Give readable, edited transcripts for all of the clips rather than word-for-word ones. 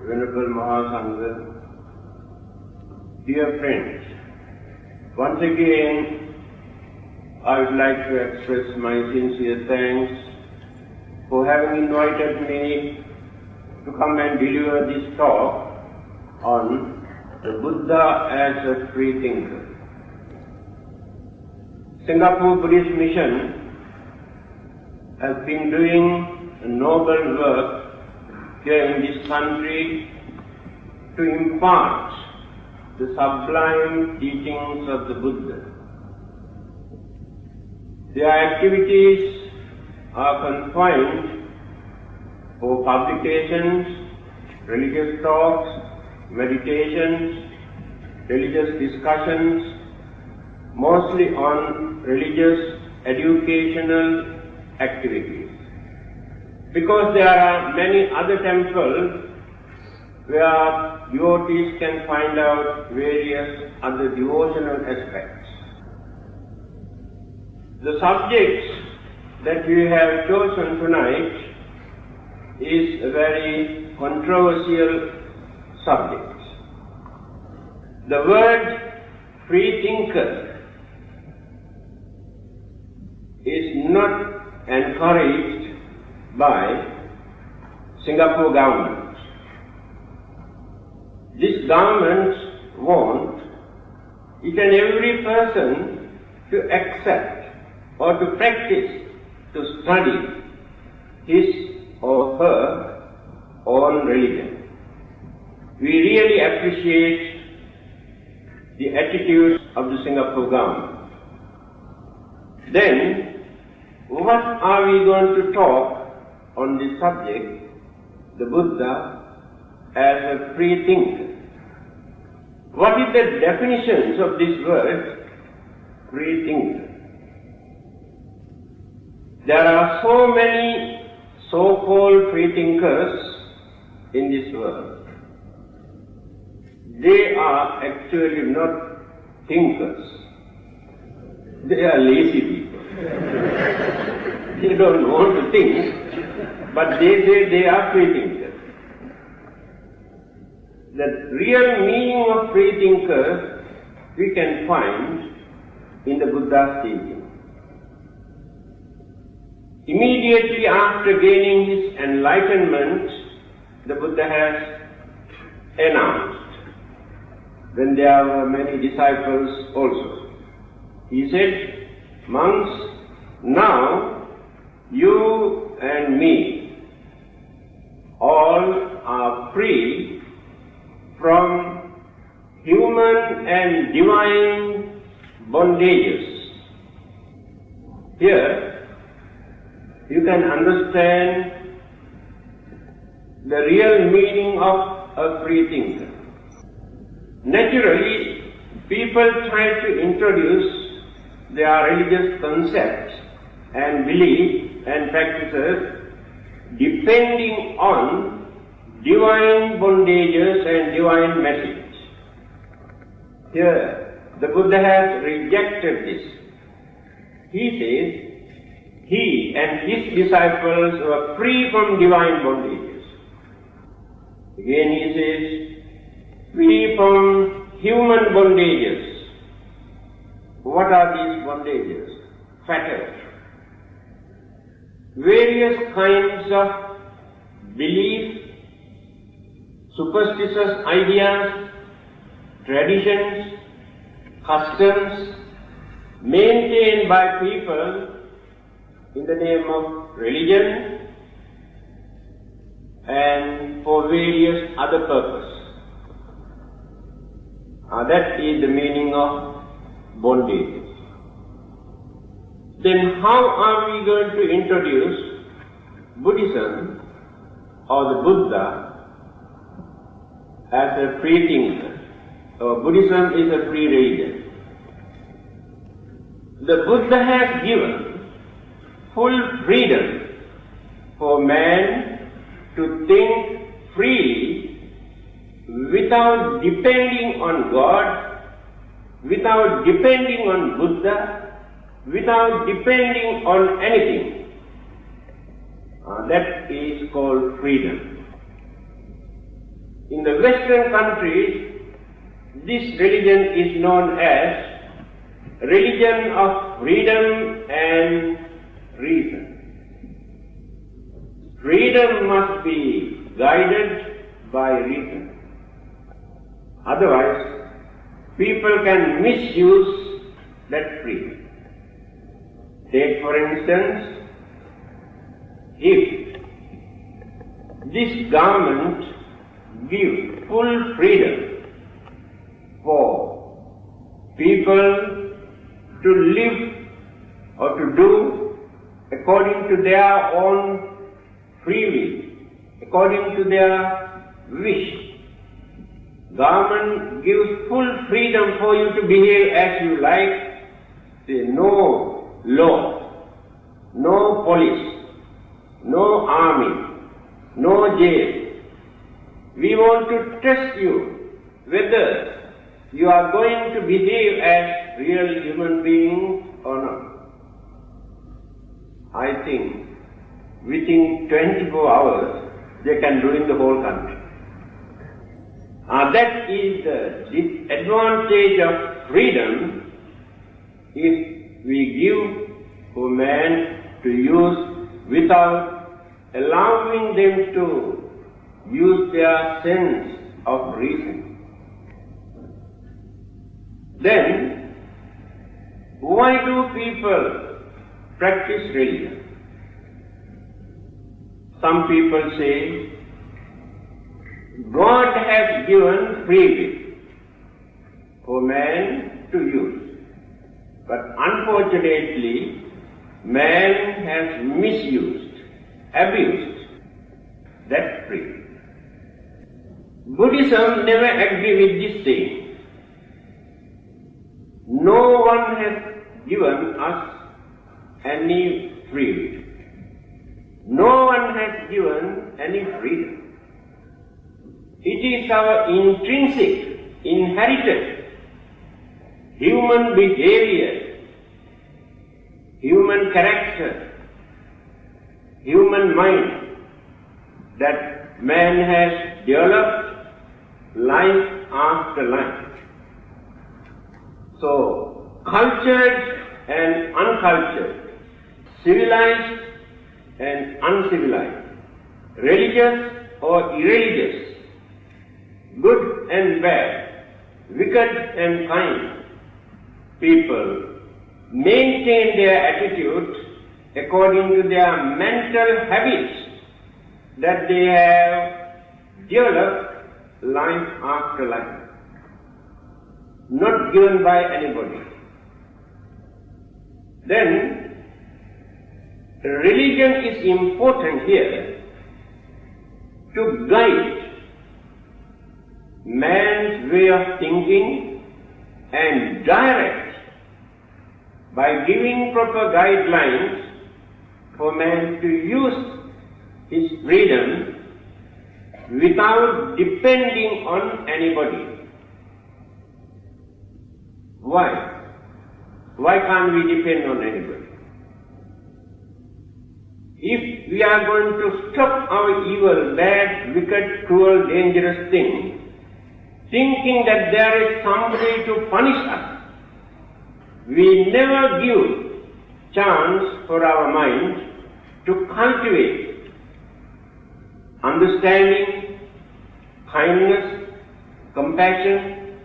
Venerable Mahasangha, dear friends, once again I would like to express my sincere thanks for having invited me to come and deliver this talk on the Buddha as a free thinker. Singapore Buddhist Mission has been doing a noble work here in this country to impart the sublime teachings of the Buddha. Their activities are confined for publications, religious talks, meditations, religious discussions, mostly on religious educational activities. Because there are many other temples where devotees can find out various other devotional aspects. The subject that we have chosen tonight is a very controversial subject. The word free thinker is not encouraged by Singapore government. This government wants each and every person to accept or to practice, to study his or her own religion. We really appreciate the attitude of the Singapore government. Then, what are we going to talk on this subject, the Buddha as a free thinker? What is the definitions of this word, free thinker? There are so many so-called free thinkers in this world. They are actually not thinkers. They are lazy people. They don't want to think, but they say they are free thinkers. The real meaning of free thinker we can find in the Buddha's teaching. Immediately after gaining his enlightenment, the Buddha has announced, when there were many disciples also, he said, "Monks, now you and me all are free from human and divine bondages." Here you can understand the real meaning of a free thinker. Naturally, people try to introduce their religious concepts and beliefs and practices depending on divine bondages and divine message. Here, the Buddha has rejected this. He says he and his disciples were free from divine bondages. Again he says, free from human bondages. What are these bondages? Fetters. Various kinds of beliefs, superstitious ideas, traditions, customs maintained by people in the name of religion and for various other purposes. That is the meaning of bondage. Then how are we going to introduce Buddhism or the Buddha as a free thinker? Buddhism is a free religion. The Buddha has given full freedom for man to think freely without depending on God, without depending on Buddha, without depending on anything. That is called freedom. In the Western countries, this religion is known as religion of freedom and reason. Freedom must be guided by reason. Otherwise, people can misuse that freedom. Take for instance, if this government gives full freedom for people to live or to do according to their own free will, according to their wish. Government gives full freedom for you to behave as you like. There is no law, no police, no army, no jail. We want to test you whether you are going to behave as real human beings or not. I think within 24 hours they can ruin the whole country. That is the disadvantage of freedom if we give for man to use without allowing them to use their sense of reason. Then, why do people practice religion? Some people say, God has given free will for man to use. But unfortunately, man has misused, abused that free will. Buddhism never agrees with this saying. No one has given us any free will. No one has given any freedom. It is our intrinsic, inherited human behavior, human character, human mind that man has developed life after life. So, cultured and uncultured, civilized and uncivilized, religious or irreligious, good and bad, wicked and kind, people maintain their attitudes according to their mental habits that they have developed life after life, not given by anybody. Then, religion is important here to guide man's way of thinking and direct by giving proper guidelines for man to use his freedom without depending on anybody. Why? Why can't we depend on anybody? If we are going to stop our evil, bad, wicked, cruel, dangerous things, thinking that there is somebody to punish us, we never give chance for our mind to cultivate understanding, kindness, compassion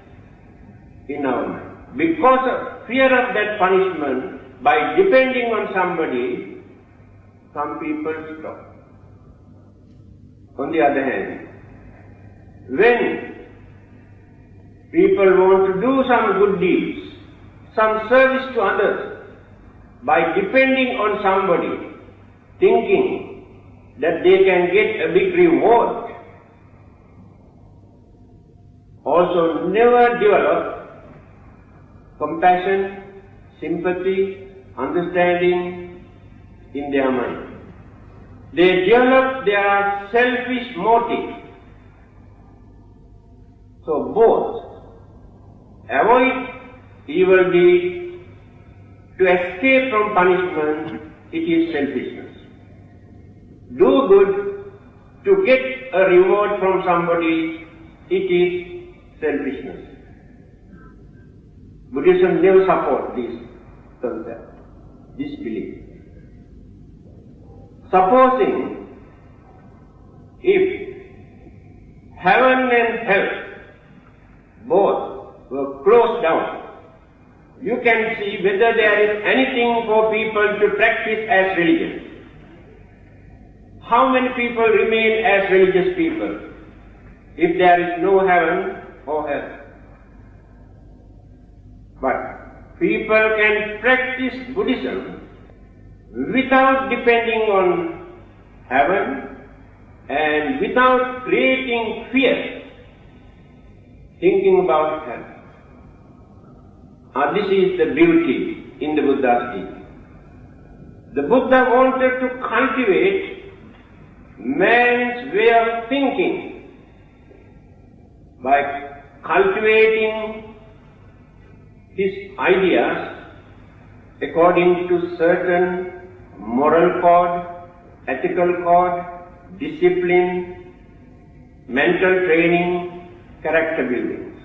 in our mind. Because of fear of that punishment, by depending on somebody, some people stop. On the other hand, when people want to do some good deeds, some service to others, by depending on somebody, thinking that they can get a big reward, also never develop compassion, sympathy, understanding in their mind. They develop their selfish motive. So both avoid evil deeds, to escape from punishment, it is selfishness. Do good to get a reward from somebody, it is selfishness. Buddhism never supports this concept, this belief. Supposing if heaven and hell both were closed down, you can see whether there is anything for people to practice as religion. How many people remain as religious people if there is no heaven or hell? But people can practice Buddhism without depending on heaven and without creating fear, thinking about hell. This is the beauty in the Buddha's teaching. The Buddha wanted to cultivate man's way of thinking by cultivating his ideas according to certain moral code, ethical code, discipline, mental training, character building.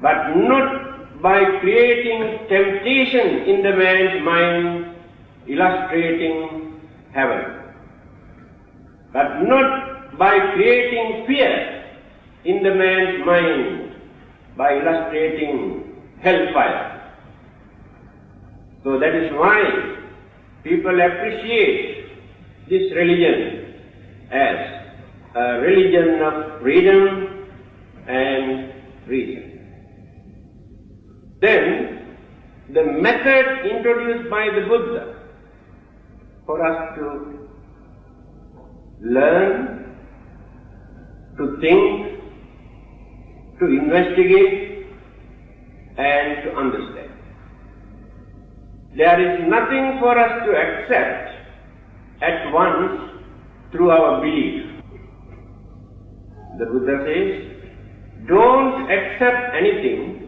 But not by creating temptation in the man's mind, illustrating heaven. But not by creating fear in the man's mind, by illustrating hellfire. So that is why people appreciate this religion as a religion of freedom and reason. Then, the method introduced by the Buddha for us to learn, to think, to investigate, and to understand. There is nothing for us to accept at once through our belief. The Buddha says, don't accept anything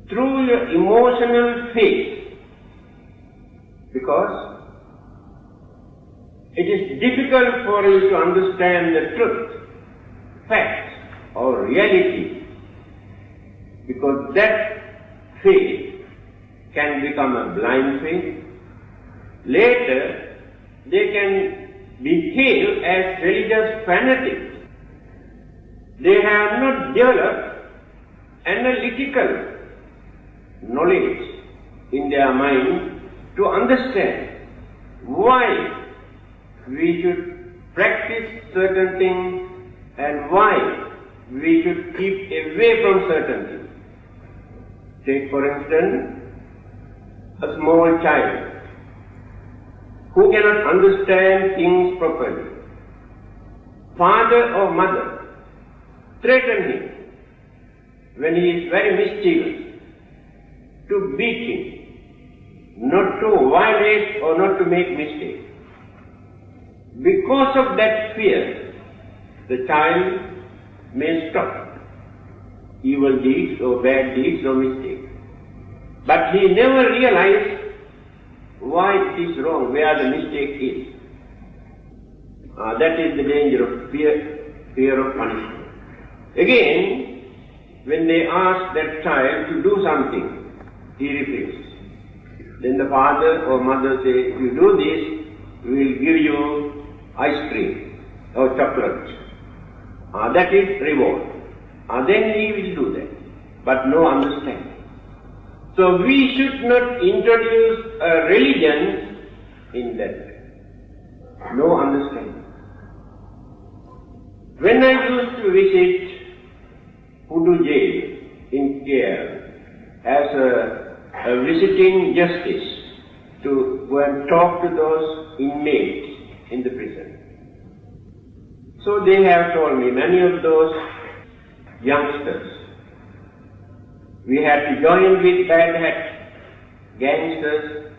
through your emotional faith, because it is difficult for you to understand the truth, facts, or reality, because that faith can become a blind faith. Later, they can behave as religious fanatics. They have not developed analytical knowledge in their mind to understand why we should practice certain things and why we should keep away from certain things. Take for instance, a small child who cannot understand things properly. Father or mother threaten him when he is very mischievous to beat him, not to violate or not to make mistakes. Because of that fear, the child may stop evil deeds or bad deeds or mistakes. But he never realized why it is wrong, where the mistake is. That is the danger of fear of punishment. Again, when they ask that child to do something, he refuses. Then the father or mother say, if you do this, we will give you ice cream or chocolate. That is reward. Then he will do that, but no understanding. So we should not introduce a religion in that way. No understanding. When I used to visit Pudu jail in Kerala as a visiting justice to go and talk to those inmates in the prison. So they have told me, many of those youngsters, we had to join with bad hats, gangsters,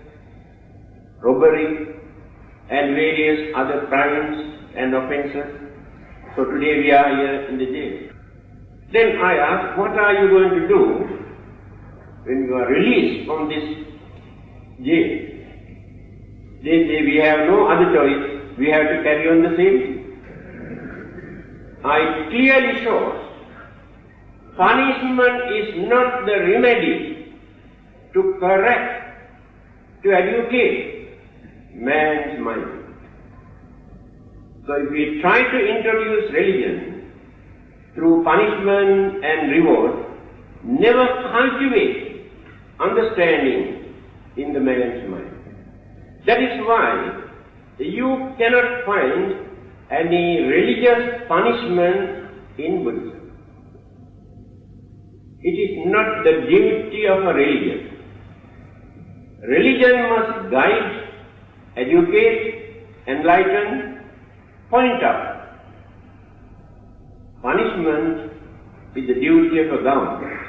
robbery, and various other crimes and offences. So today we are here in the jail. Then I asked, what are you going to do when you are released from this jail? They say, we have no other choice, we have to carry on the same thing. it clearly shows punishment is not the remedy to correct, to educate man's mind. So if we try to introduce religion through punishment and reward, never cultivate understanding in the man's mind. That is why you cannot find any religious punishment in Buddhism. It is not the duty of a religion. Religion must guide, educate, enlighten, point out. Punishment is the duty of a government.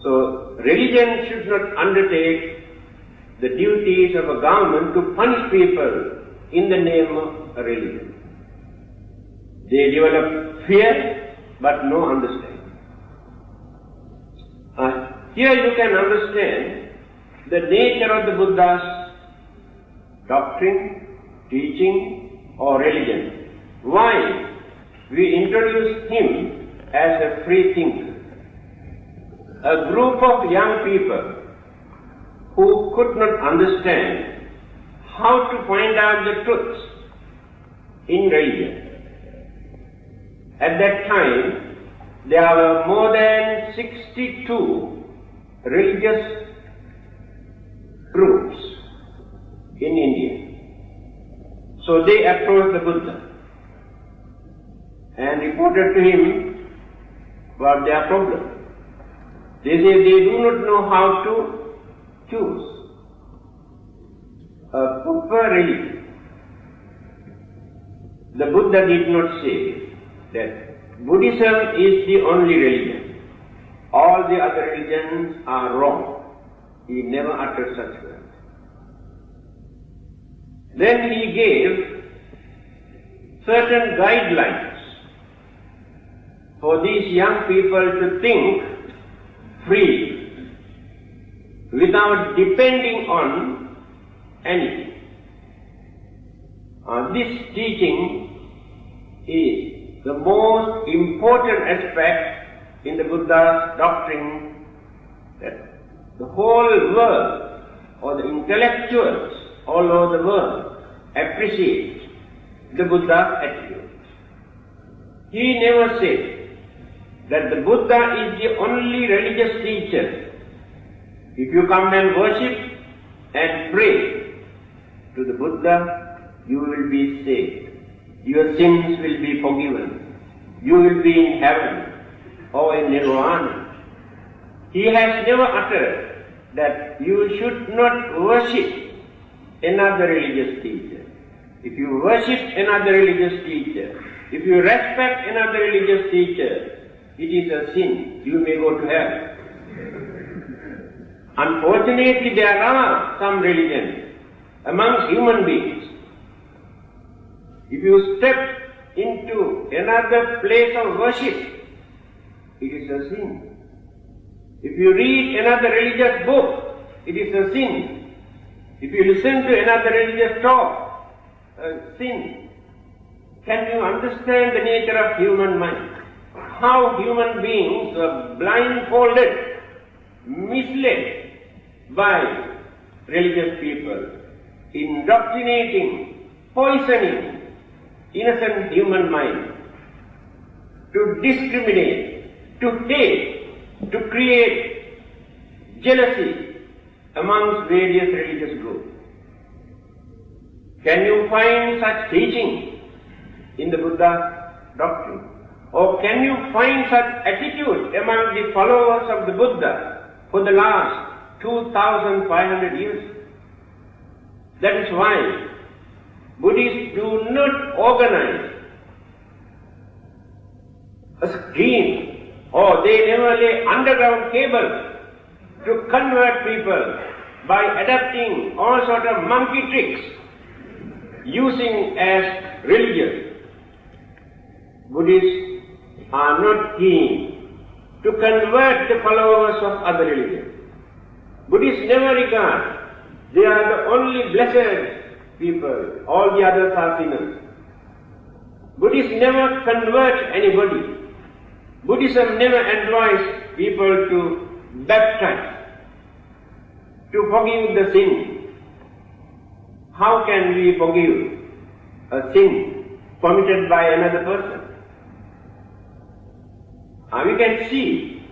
So, religion should not undertake the duties of a government to punish people in the name of a religion. They develop fear but no understanding. Here you can understand the nature of the Buddha's doctrine, teaching or religion. Why we introduce him as a free thinker. A group of young people who could not understand how to find out the truths in religion. At that time, there were more than 62 religious groups in India. So they approached the Buddha and reported to him what their problem. They say they do not know how to choose a proper religion. The Buddha did not say that Buddhism is the only religion. All the other religions are wrong. He never uttered such words. Then he gave certain guidelines for these young people to think free, without depending on anything. This teaching is the most important aspect in the Buddha's doctrine, that the whole world or the intellectuals all over the world appreciate the Buddha's attitude. He never said that the Buddha is the only religious teacher. If you come and worship and pray to the Buddha, you will be saved. Your sins will be forgiven. You will be in heaven or in nirvana. He has never uttered that you should not worship another religious teacher. If you worship another religious teacher, if you respect another religious teacher, it is a sin. You may go to hell. Unfortunately, there are some religions amongst human beings. If you step into another place of worship, it is a sin. If you read another religious book, it is a sin. If you listen to another religious talk, a sin. Can you understand the nature of human mind? How human beings are blindfolded, misled by religious people, indoctrinating, poisoning innocent human mind, to discriminate, to hate, to create jealousy amongst various religious groups. Can you find such teaching in the Buddha doctrine? Or can you find such attitude among the followers of the Buddha for the last 2,500 years? That is why Buddhists do not organize a scheme, or they never lay underground cables to convert people by adapting all sort of monkey tricks using as religion. Buddhists are not keen to convert the followers of other religions. Buddhists never regard they are the only blessed people, all the others are sinners. Buddhists never convert anybody. Buddhism never employs people to baptize, to forgive the sin. How can we forgive a sin committed by another person? We can see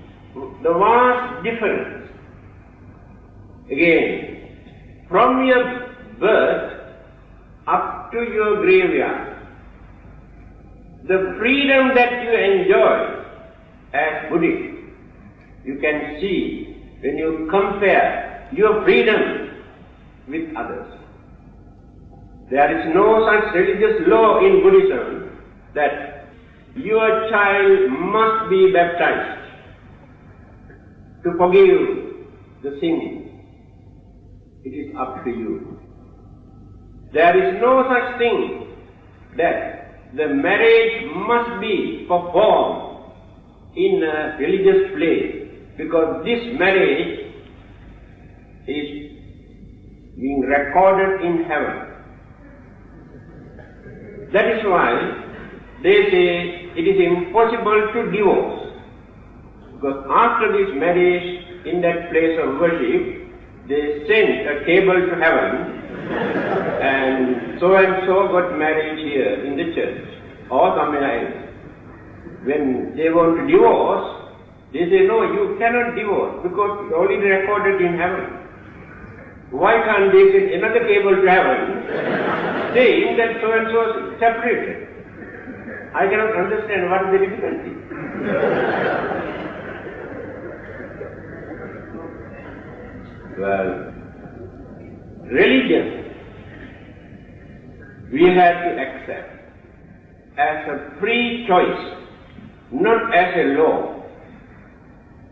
the vast difference. Again, from your birth up to your graveyard, the freedom that you enjoy as Buddhist, you can see when you compare your freedom with others. There is no such religious law in Buddhism that your child must be baptized to forgive the sin. It is up to you. There is no such thing that the marriage must be performed in a religious place, because this marriage is being recorded in heaven. That is why they say it is impossible to divorce, because after this marriage in that place of worship, they sent a cable to heaven and so got married here in the church or somewhere else. When they want to divorce, they say, no, you cannot divorce because it's already recorded in heaven. Why can't they send another cable to heaven saying that so-and-so is separated? I cannot understand what is the difficulty. Well, religion we have to accept as a free choice, not as a law.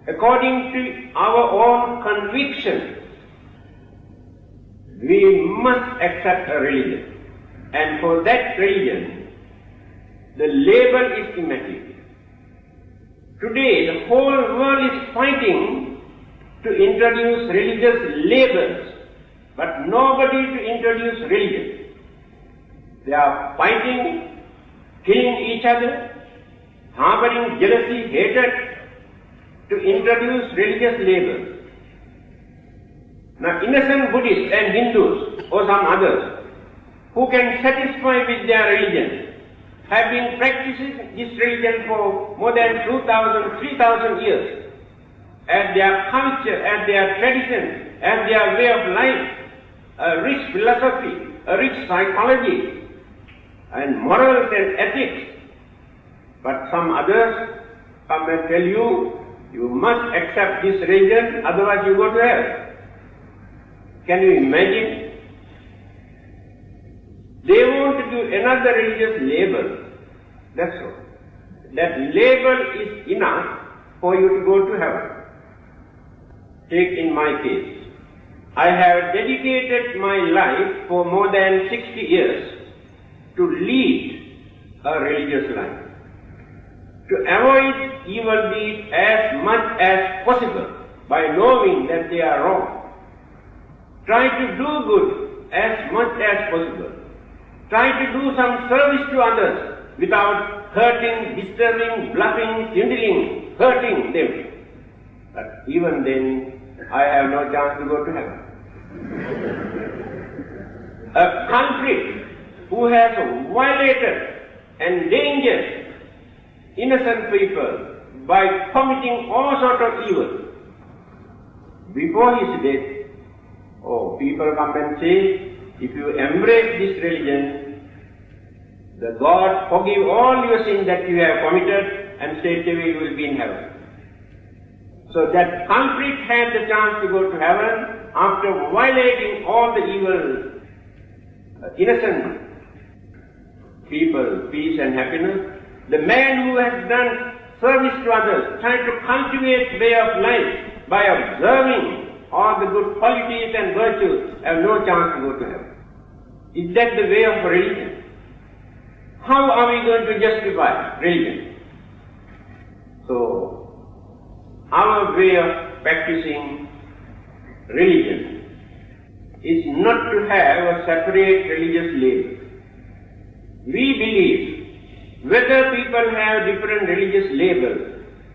According to our own conviction, we must accept a religion, and for that religion, the label is immaterial. Today, the whole world is fighting to introduce religious labels, but nobody to introduce religion. They are fighting, killing each other, harboring jealousy, hatred, to introduce religious labels. Now, innocent Buddhists and Hindus or some others who can satisfy with their religion have been practicing this religion for more than 2,000, 3,000 years as their culture, as their tradition, as their way of life, a rich philosophy, a rich psychology, and morals and ethics. But some others come and tell you, you must accept this religion, otherwise you go to hell. Can you imagine? They want to give another religious label. That's all. That label is enough for you to go to heaven. Take in my case. I have dedicated my life for more than 60 years to lead a religious life, to avoid evil deeds as much as possible by knowing that they are wrong. Try to do good as much as possible. Try to do some service to others without hurting, disturbing, bluffing, swindling, hurting them. But even then, I have no chance to go to heaven. A culprit who has violated and endangered innocent people by committing all sorts of evil, before his death, people come and say, if you embrace this religion, the God forgive all your sins that you have committed and straight away you will be in heaven. So that culprit had the chance to go to heaven after violating all the evil, innocent people, peace and happiness. The man who has done service to others, trying to cultivate way of life by observing all the good qualities and virtues, have no chance to go to heaven. Is that the way of religion? How are we going to justify religion? So, our way of practicing religion is not to have a separate religious label. We believe whether people have different religious labels.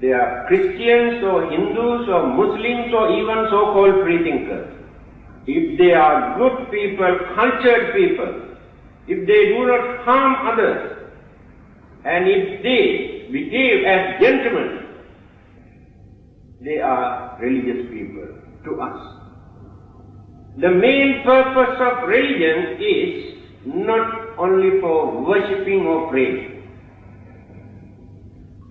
They are Christians or Hindus or Muslims or even so-called freethinkers. If they are good people, cultured people, if they do not harm others, and if they behave as gentlemen, they are religious people to us. The main purpose of religion is not only for worshipping or praying.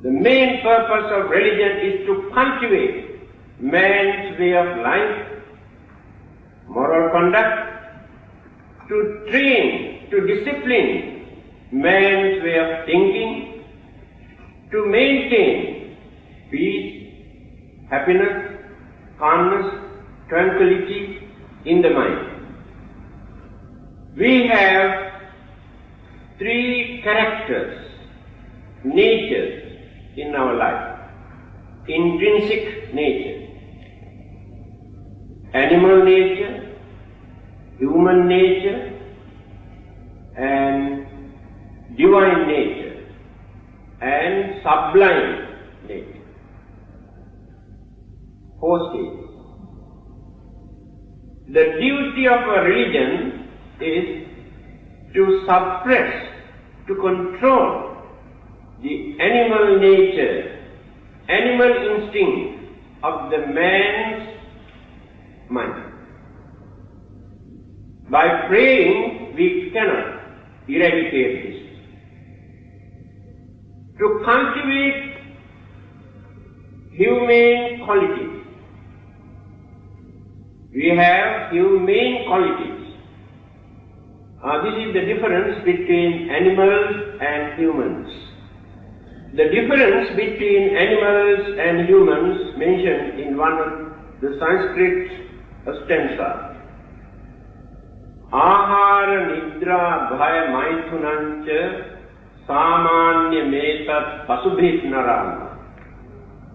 The main purpose of religion is to cultivate man's way of life, moral conduct, to train, to discipline man's way of thinking, to maintain peace, happiness, calmness, tranquility in the mind. We have three characters, natures in our life. Intrinsic nature, animal nature, human nature, and divine nature, and sublime nature. Four stages. The duty of a religion is to suppress, to control the animal nature, animal instinct of the man's mind. By praying, we cannot eradicate this. To cultivate humane qualities, we have humane qualities. This is the difference between animals and humans. The difference between animals and humans mentioned in one of the Sanskrit stanza. Ahara nidra bhaya maithunancha samanya metat pasubhit narama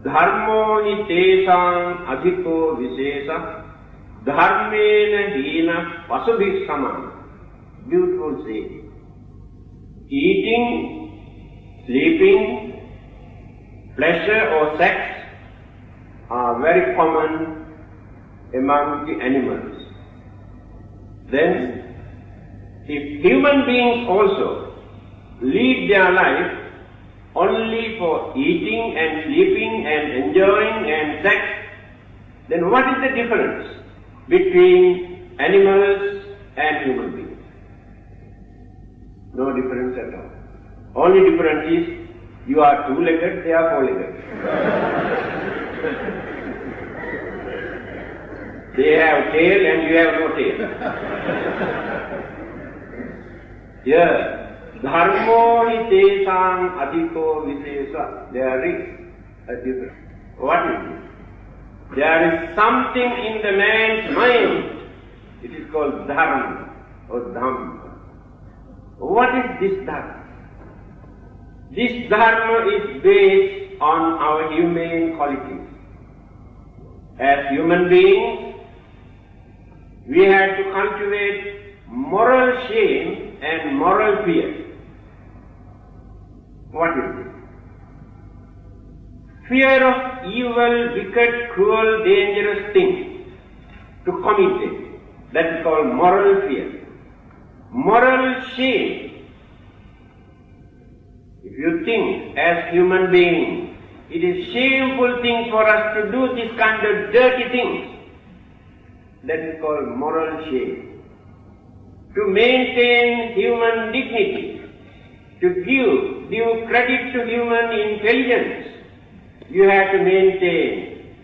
dharmo hi tesang adhiko visesa dharmena hina pasubhit samana. Beautiful saying. Eating, sleeping, pleasure or sex are very common among the animals. Then, if human beings also lead their life only for eating and sleeping and enjoying and sex, then what is the difference between animals and human beings? No difference at all. Only difference is you are two-legged, they are four-legged. They have tail and you have no tail. Here, dharmo hi tesang adhiko visesa. There is a difference. What is it? There is something in the man's mind. It is called dharma or dham. What is this dharma? This dharma is based on our humane qualities. As human beings, we have to cultivate moral shame and moral fear. What is it? Fear of evil, wicked, cruel, dangerous things to commit it. That is called moral fear. Moral shame. If you think as human beings, it is shameful thing for us to do this kind of dirty things. That is called moral shame. To maintain human dignity, to give credit to human intelligence, you have to maintain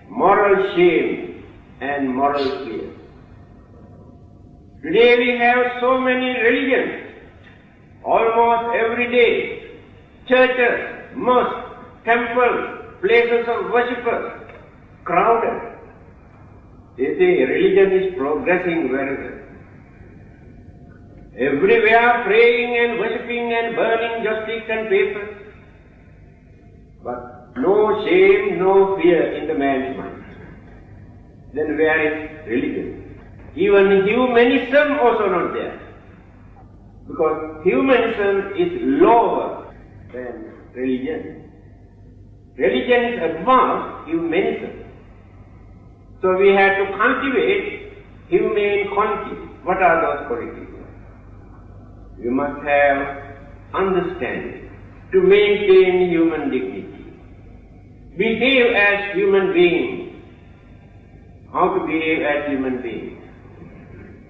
moral shame and moral fear. Today we have so many religions, almost every day, churches, mosques, temples, places of worshippers, crowded. They say religion is progressing very well. Everywhere praying and worshipping and burning just sticks and papers. But no shame, no fear in the man's mind. Then where is religion? Even humanism also not there. Because humanism is lower than religion. Religion is above humanism. So we have to cultivate humane qualities. What are those qualities? You must have understanding to maintain human dignity. Behave as human beings. How to behave as human beings?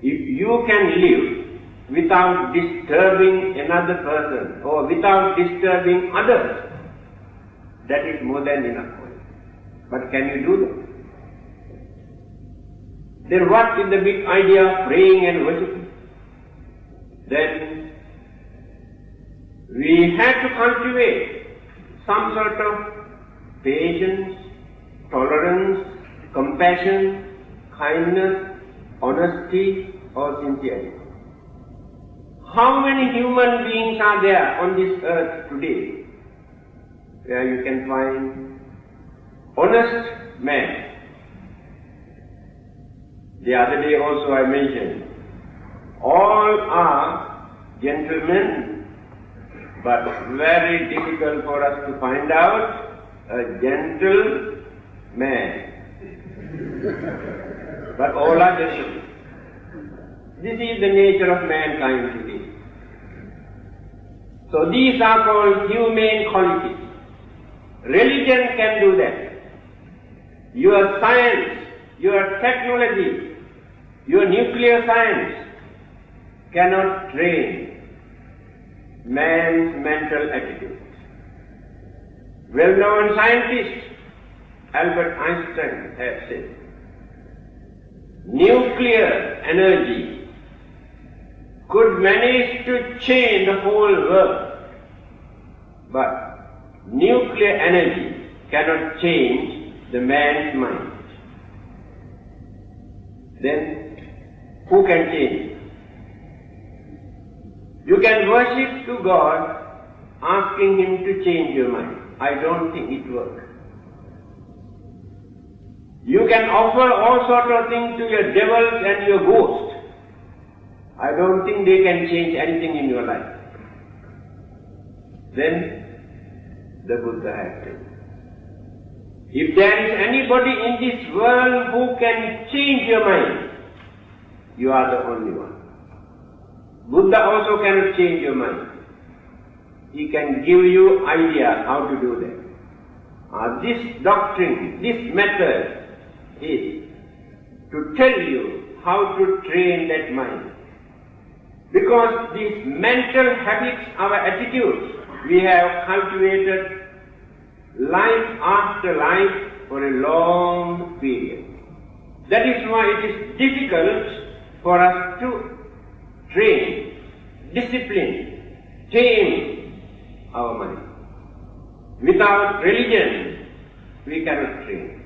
If you can live without disturbing another person or without disturbing others, that is more than enough for you. But can you do that? Then what is the big idea of praying and worshipping? Then we have to cultivate some sort of patience, tolerance, compassion, kindness, honesty or sincerity. How many human beings are there on this earth today where you can find honest men? The other day also I mentioned, all are gentlemen, but very difficult for us to find out a gentle man. But all are gentlemen. This is the nature of mankind today. So these are called humane qualities. Religion can do that. Your science, your technology, your nuclear science cannot train man's mental attitude. Well-known scientist Albert Einstein has said, nuclear energy could manage to change the whole world, but nuclear energy cannot change the man's mind. Then who can change? You can worship to God asking Him to change your mind. I don't think it works. You can offer all sorts of things to your devils and your ghosts. I don't think they can change anything in your life. Then the Buddha has said, if there is anybody in this world who can change your mind, you are the only one. Buddha also cannot change your mind. He can give you ideas how to do that. This doctrine, this method is to tell you how to train that mind. Because these mental habits, our attitudes, we have cultivated life after life for a long period. That is why it is difficult for us to train, discipline, tame our mind. Without religion, we cannot train.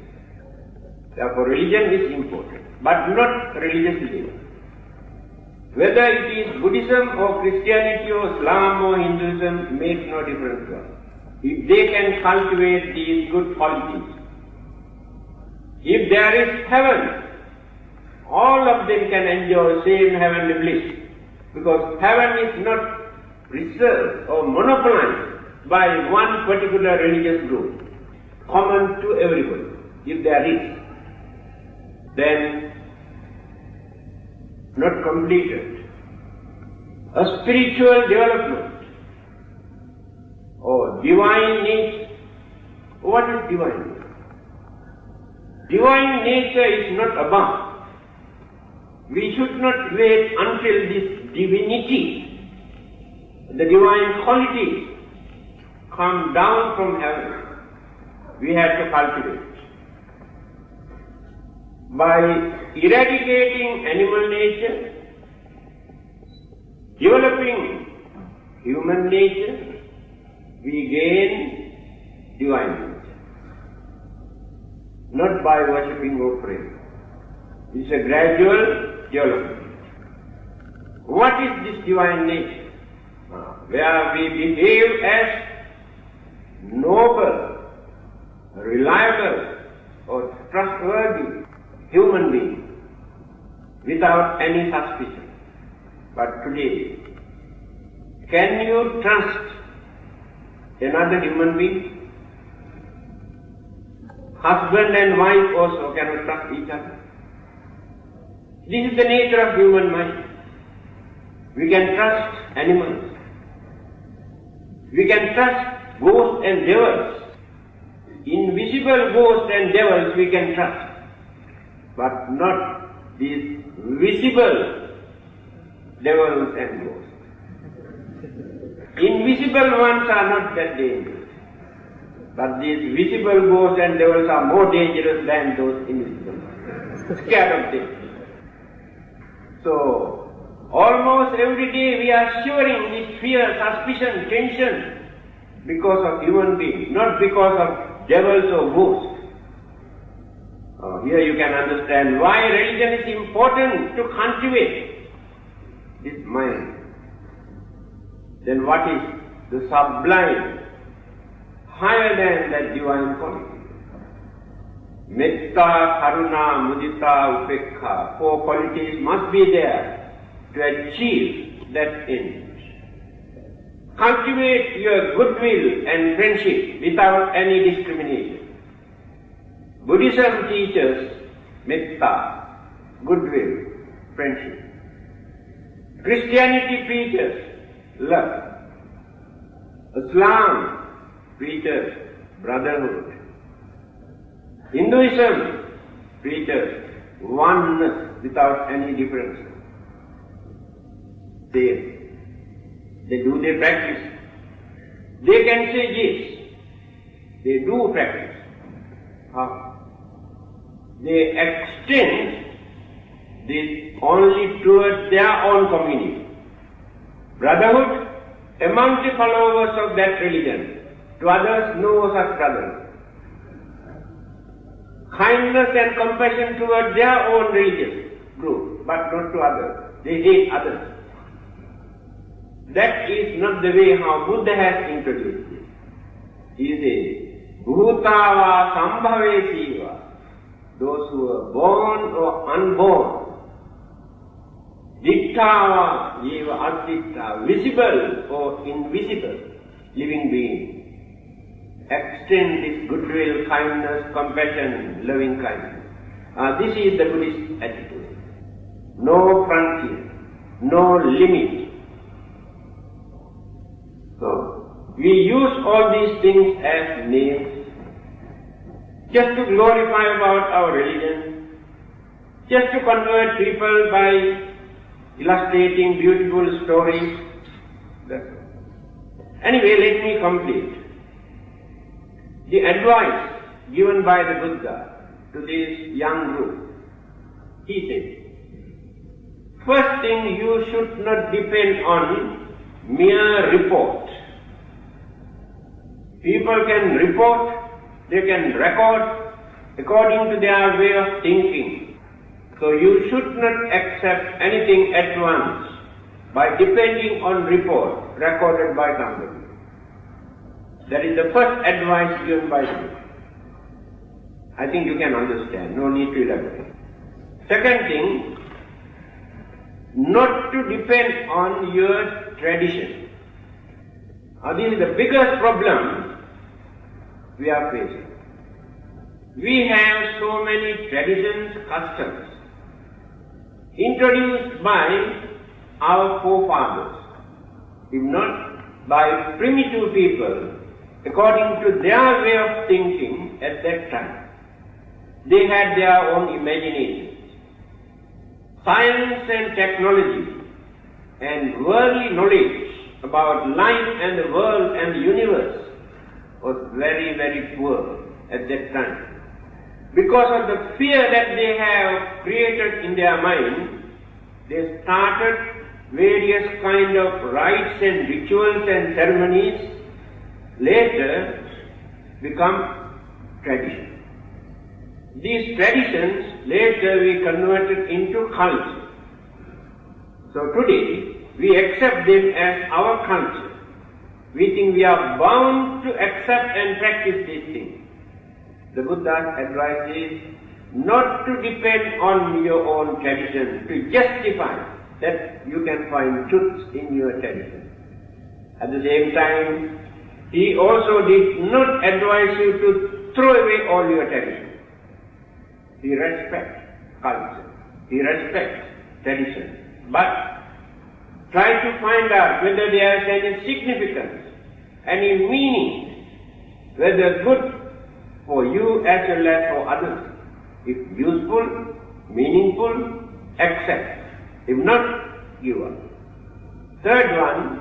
Therefore, religion is important, but not religious living. Whether it is Buddhism or Christianity or Islam or Hinduism makes no difference to us. If they can cultivate these good qualities, if there is heaven, all of them can enjoy same heavenly bliss, because heaven is not reserved or monopolized by one particular religious group, common to everybody. If there is, then not completed. A spiritual development or divine nature. What is divine nature? Divine nature is not above. We should not wait until this divinity, the divine qualities, come down from heaven. We have to cultivate. By eradicating animal nature, developing human nature, we gain divine nature. Not by worshipping or praying. It's a gradual development. What is this divine nature? Where we behave as noble, reliable, or trustworthy human beings without any suspicion. But today, can you trust another human being? Husband and wife also cannot trust each other. This is the nature of human mind. We can trust animals. We can trust ghosts and devils. Invisible ghosts and devils we can trust, but not these visible devils and ghosts. Invisible ones are not that dangerous, but these visible ghosts and devils are more dangerous than those invisible ones. Scared of them. So, almost every day we are shivering with fear, suspicion, tension because of human beings, not because of devils or ghosts. Here you can understand why religion is important to cultivate this mind. Then what is the sublime, higher than that divine quality? Metta, Karuna, Mudita, Upekha, 4 qualities must be there to achieve that end. Cultivate your goodwill and friendship without any discrimination. Buddhism teaches metta, goodwill, friendship. Christianity preaches love. Islam preaches brotherhood. Hinduism preaches oneness without any difference. They do their practice. They can say yes. They do practice. How? They extend this only towards their own community. Brotherhood among the followers of that religion. To others, no such brotherhood. Kindness and compassion towards their own religious group, but not to others. They hate others. That is not the way how Buddha has introduced it. He says, Bhutava Sambhavesiva, those who are born or unborn. Dittava Eva Additta, visible or invisible, living being. Extend this goodwill, kindness, compassion, loving kindness. This is the Buddhist attitude. No frontier, no limit. So, we use all these things as names just to glorify about our religion, just to convert people by illustrating beautiful stories. Anyway, let me complete. The advice given by the Buddha to this young group, he said, first thing, you should not depend on mere report. People can report, they can record according to their way of thinking. So you should not accept anything at once by depending on report recorded by somebody. That is the first advice given by the Buddha. I think you can understand, no need to elaborate. Second thing, not to depend on your tradition. This is the biggest problem we are facing. We have so many traditions, customs, introduced by our forefathers, if not by primitive people, according to their way of thinking at that time. They had their own imaginations. Science and technology and worldly knowledge about life and the world and the universe was very, very poor at that time. Because of the fear that they have created in their mind, they started various kind of rites and rituals and ceremonies, later become tradition. These traditions later we converted into culture. So today we accept them as our culture. We think we are bound to accept and practice these things. The Buddha's advice is not to depend on your own tradition to justify that you can find truth in your tradition. At the same time, he also did not advise you to throw away all your tradition. He respects culture, he respects tradition, but try to find out whether there is any significance, any meaning, whether good for you as well as for others. If useful, meaningful, accept. If not, give up. Third one,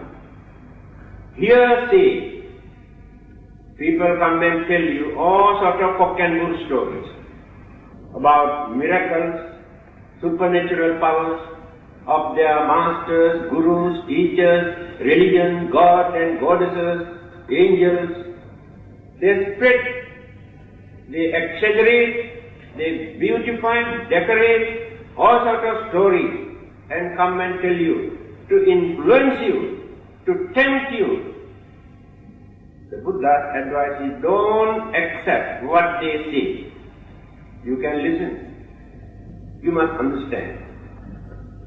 hearsay. People come and tell you all sorts of cock and bull stories about miracles, supernatural powers of their masters, gurus, teachers, religion, God and goddesses, angels. They spread, they exaggerate, they beautify, decorate all sorts of stories and come and tell you to influence you, to tempt you. The Buddha's advice is don't accept what they say. You can listen. You must understand.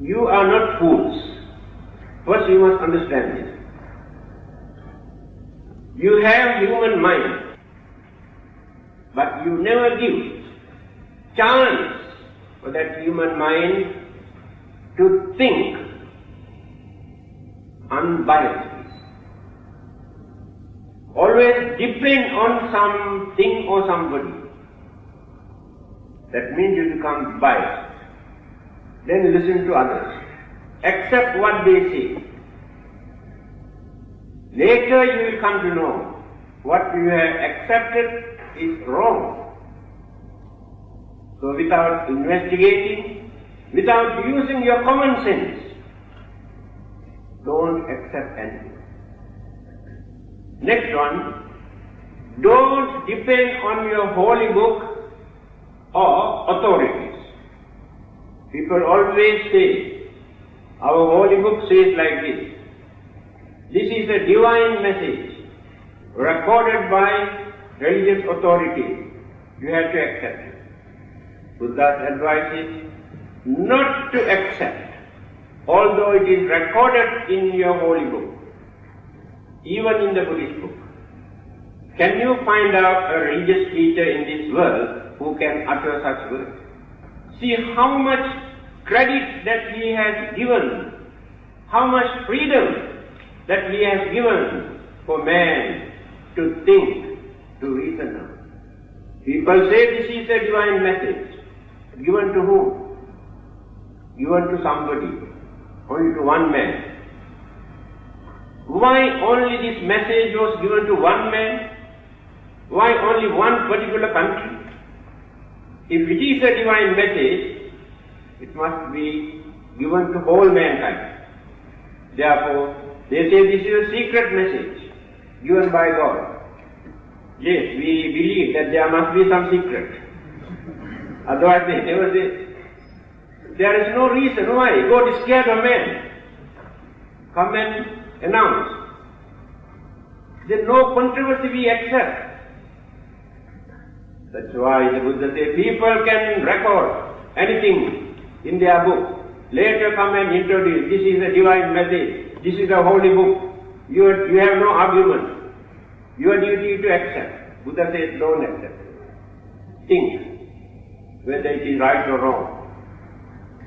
You are not fools. First you must understand this. You have human mind, but you never give chance for that human mind to think unbiasedly. Always depend on something or somebody. That means you become biased. Then listen to others. Accept what they say. Later you will come to know what you have accepted is wrong. So without investigating, without using your common sense, don't accept anything. Next one, don't depend on your holy book or authorities. People always say, our holy book says like this. This is a divine message recorded by religious authorities. You have to accept it. Buddha's advice is not to accept, although it is recorded in your holy book. Even in the Buddhist book. Can you find out a religious teacher in this world who can utter such words? See how much credit that he has given, how much freedom that he has given for man to think, to reason now. People say this is a divine message. Given to whom? Given to somebody, only to one man. Why only this message was given to one man? Why only one particular country? If it is a divine message, it must be given to whole mankind. Therefore, they say this is a secret message given by God. Yes, we believe that there must be some secret. Otherwise they never say. There is no reason why God is scared of man. Come and announce. There is no controversy we accept. That's why the Buddha says people can record anything in their book. Later come and introduce, this is a divine message, this is a holy book. You have no argument. Your duty to accept. Buddha says don't accept. Think whether it is right or wrong.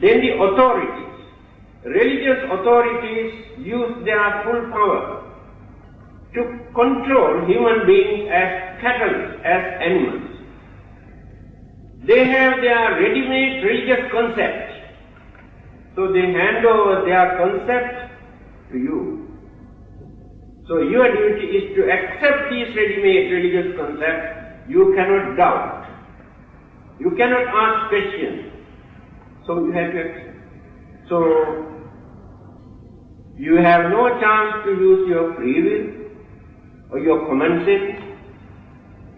Then the authorities, religious authorities use their full power to control human beings as cattle, as animals. They have their ready-made religious concept. So they hand over their concept to you. So your duty is to accept these ready-made religious concepts. You cannot doubt. You cannot ask questions. So you have to accept. So you have no chance to use your free will or your common sense,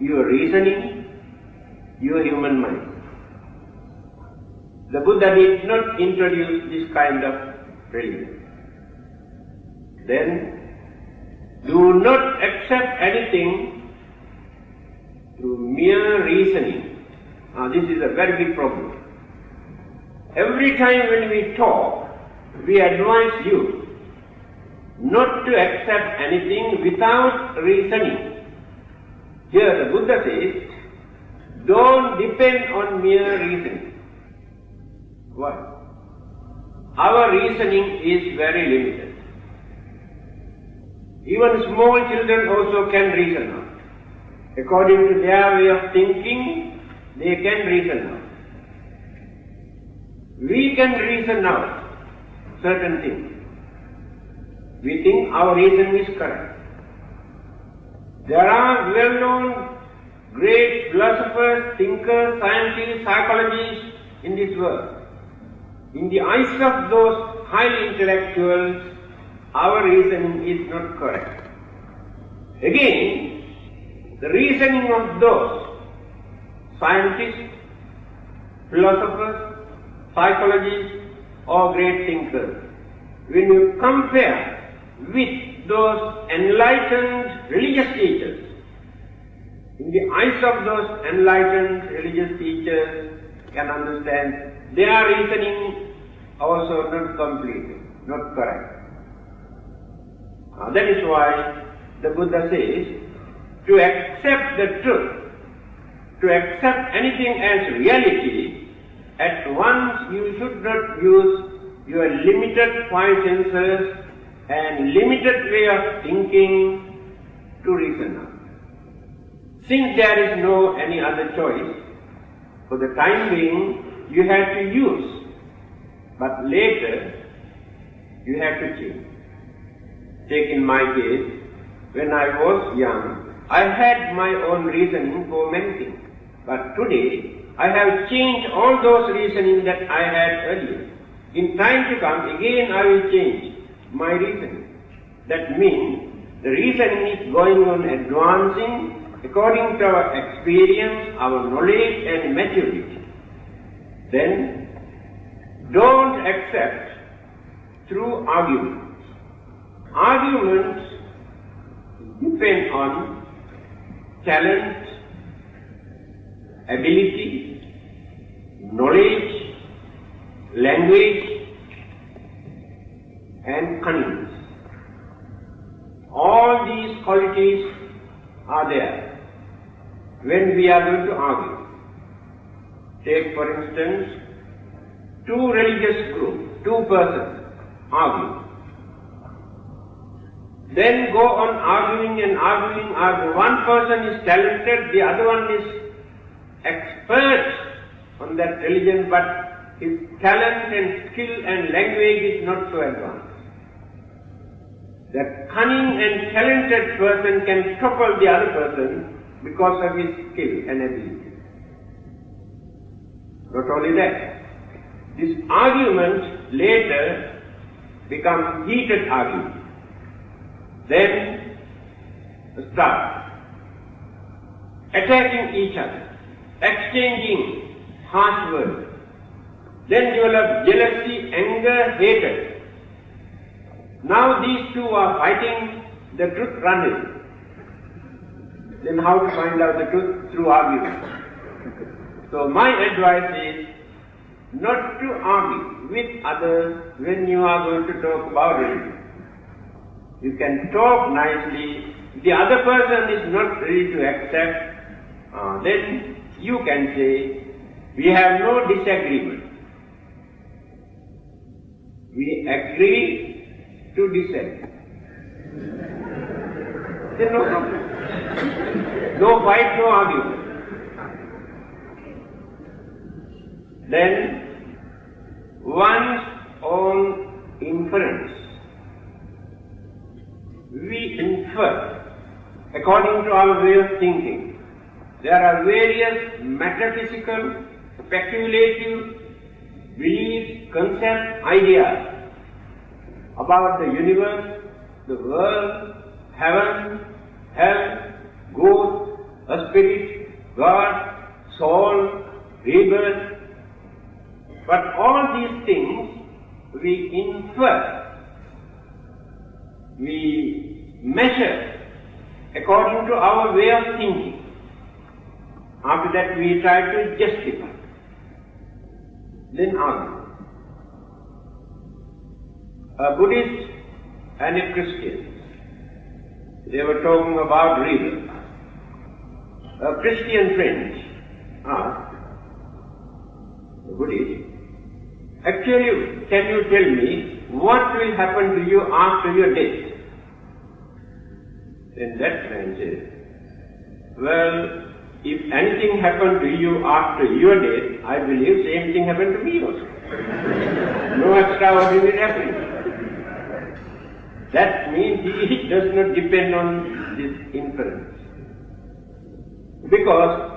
your reasoning, your human mind. The Buddha did not introduce this kind of religion. Then, do not accept anything through mere reasoning. This is a very big problem. Every time when we talk, we advise you not to accept anything without reasoning. Here the Buddha says, don't depend on mere reasoning. Why? Our reasoning is very limited. Even small children also can reason out. According to their way of thinking, they can reason out. We can reason out certain things. We think our reason is correct. There are well-known great philosophers, thinkers, scientists, psychologists in this world. In the eyes of those highly intellectuals, our reasoning is not correct. Again, the reasoning of those scientists, philosophers, psychologists, or great thinkers, when you compare with those enlightened religious teachers, in the eyes of those enlightened religious teachers, can understand their reasoning also not complete, not correct. That is why the Buddha says, to accept the truth, to accept anything as reality, at once you should not use your limited five senses and limited way of thinking to reason out. Since there is no any other choice, for the time being you have to use, but later you have to change. Take in my case, when I was young, I had my own reasoning for many things, but today I have changed all those reasoning that I had earlier. In time to come, again I will change my reasoning. That means the reasoning is going on advancing according to our experience, our knowledge and maturity. Then, don't accept through arguments. Arguments depend on talent, ability, knowledge, language, and cunning. All these qualities are there when we are going to argue. Take for instance, two religious groups, two persons argue. Then go on arguing and arguing. One person is talented, the other one is expert on that religion, but his talent and skill and language is not so advanced. That cunning and talented person can topple the other person because of his skill and ability. Not only that, this argument later becomes heated argument. Then start attacking each other, exchanging harsh words. Then develop jealousy, anger, hatred. Now these two are fighting, the truth runs. Then how to find out the truth? Through argument. So my advice is not to argue with others when you are going to talk about religion. You can talk nicely. If the other person is not ready to accept, then you can say, we have no disagreement. We agree to disagree. Then no problem. No fight, no argument. Then one's own inference. We infer according to our way of thinking. There are various metaphysical, speculative beliefs, concepts, ideas about the universe, the world, heaven, hell, ghost, a spirit, God, soul, rebirth. But all these things we infer, we measure according to our way of thinking. After that we try to justify, then argue. A Buddhist and a Christian. They were talking about rebirth. A Christian friend asked the Buddhist, actually, can you tell me what will happen to you after your death? Then that man said, well, if anything happened to you after your death, I believe same thing happened to me also. No extraordinary happening. That means it does not depend on this inference. Because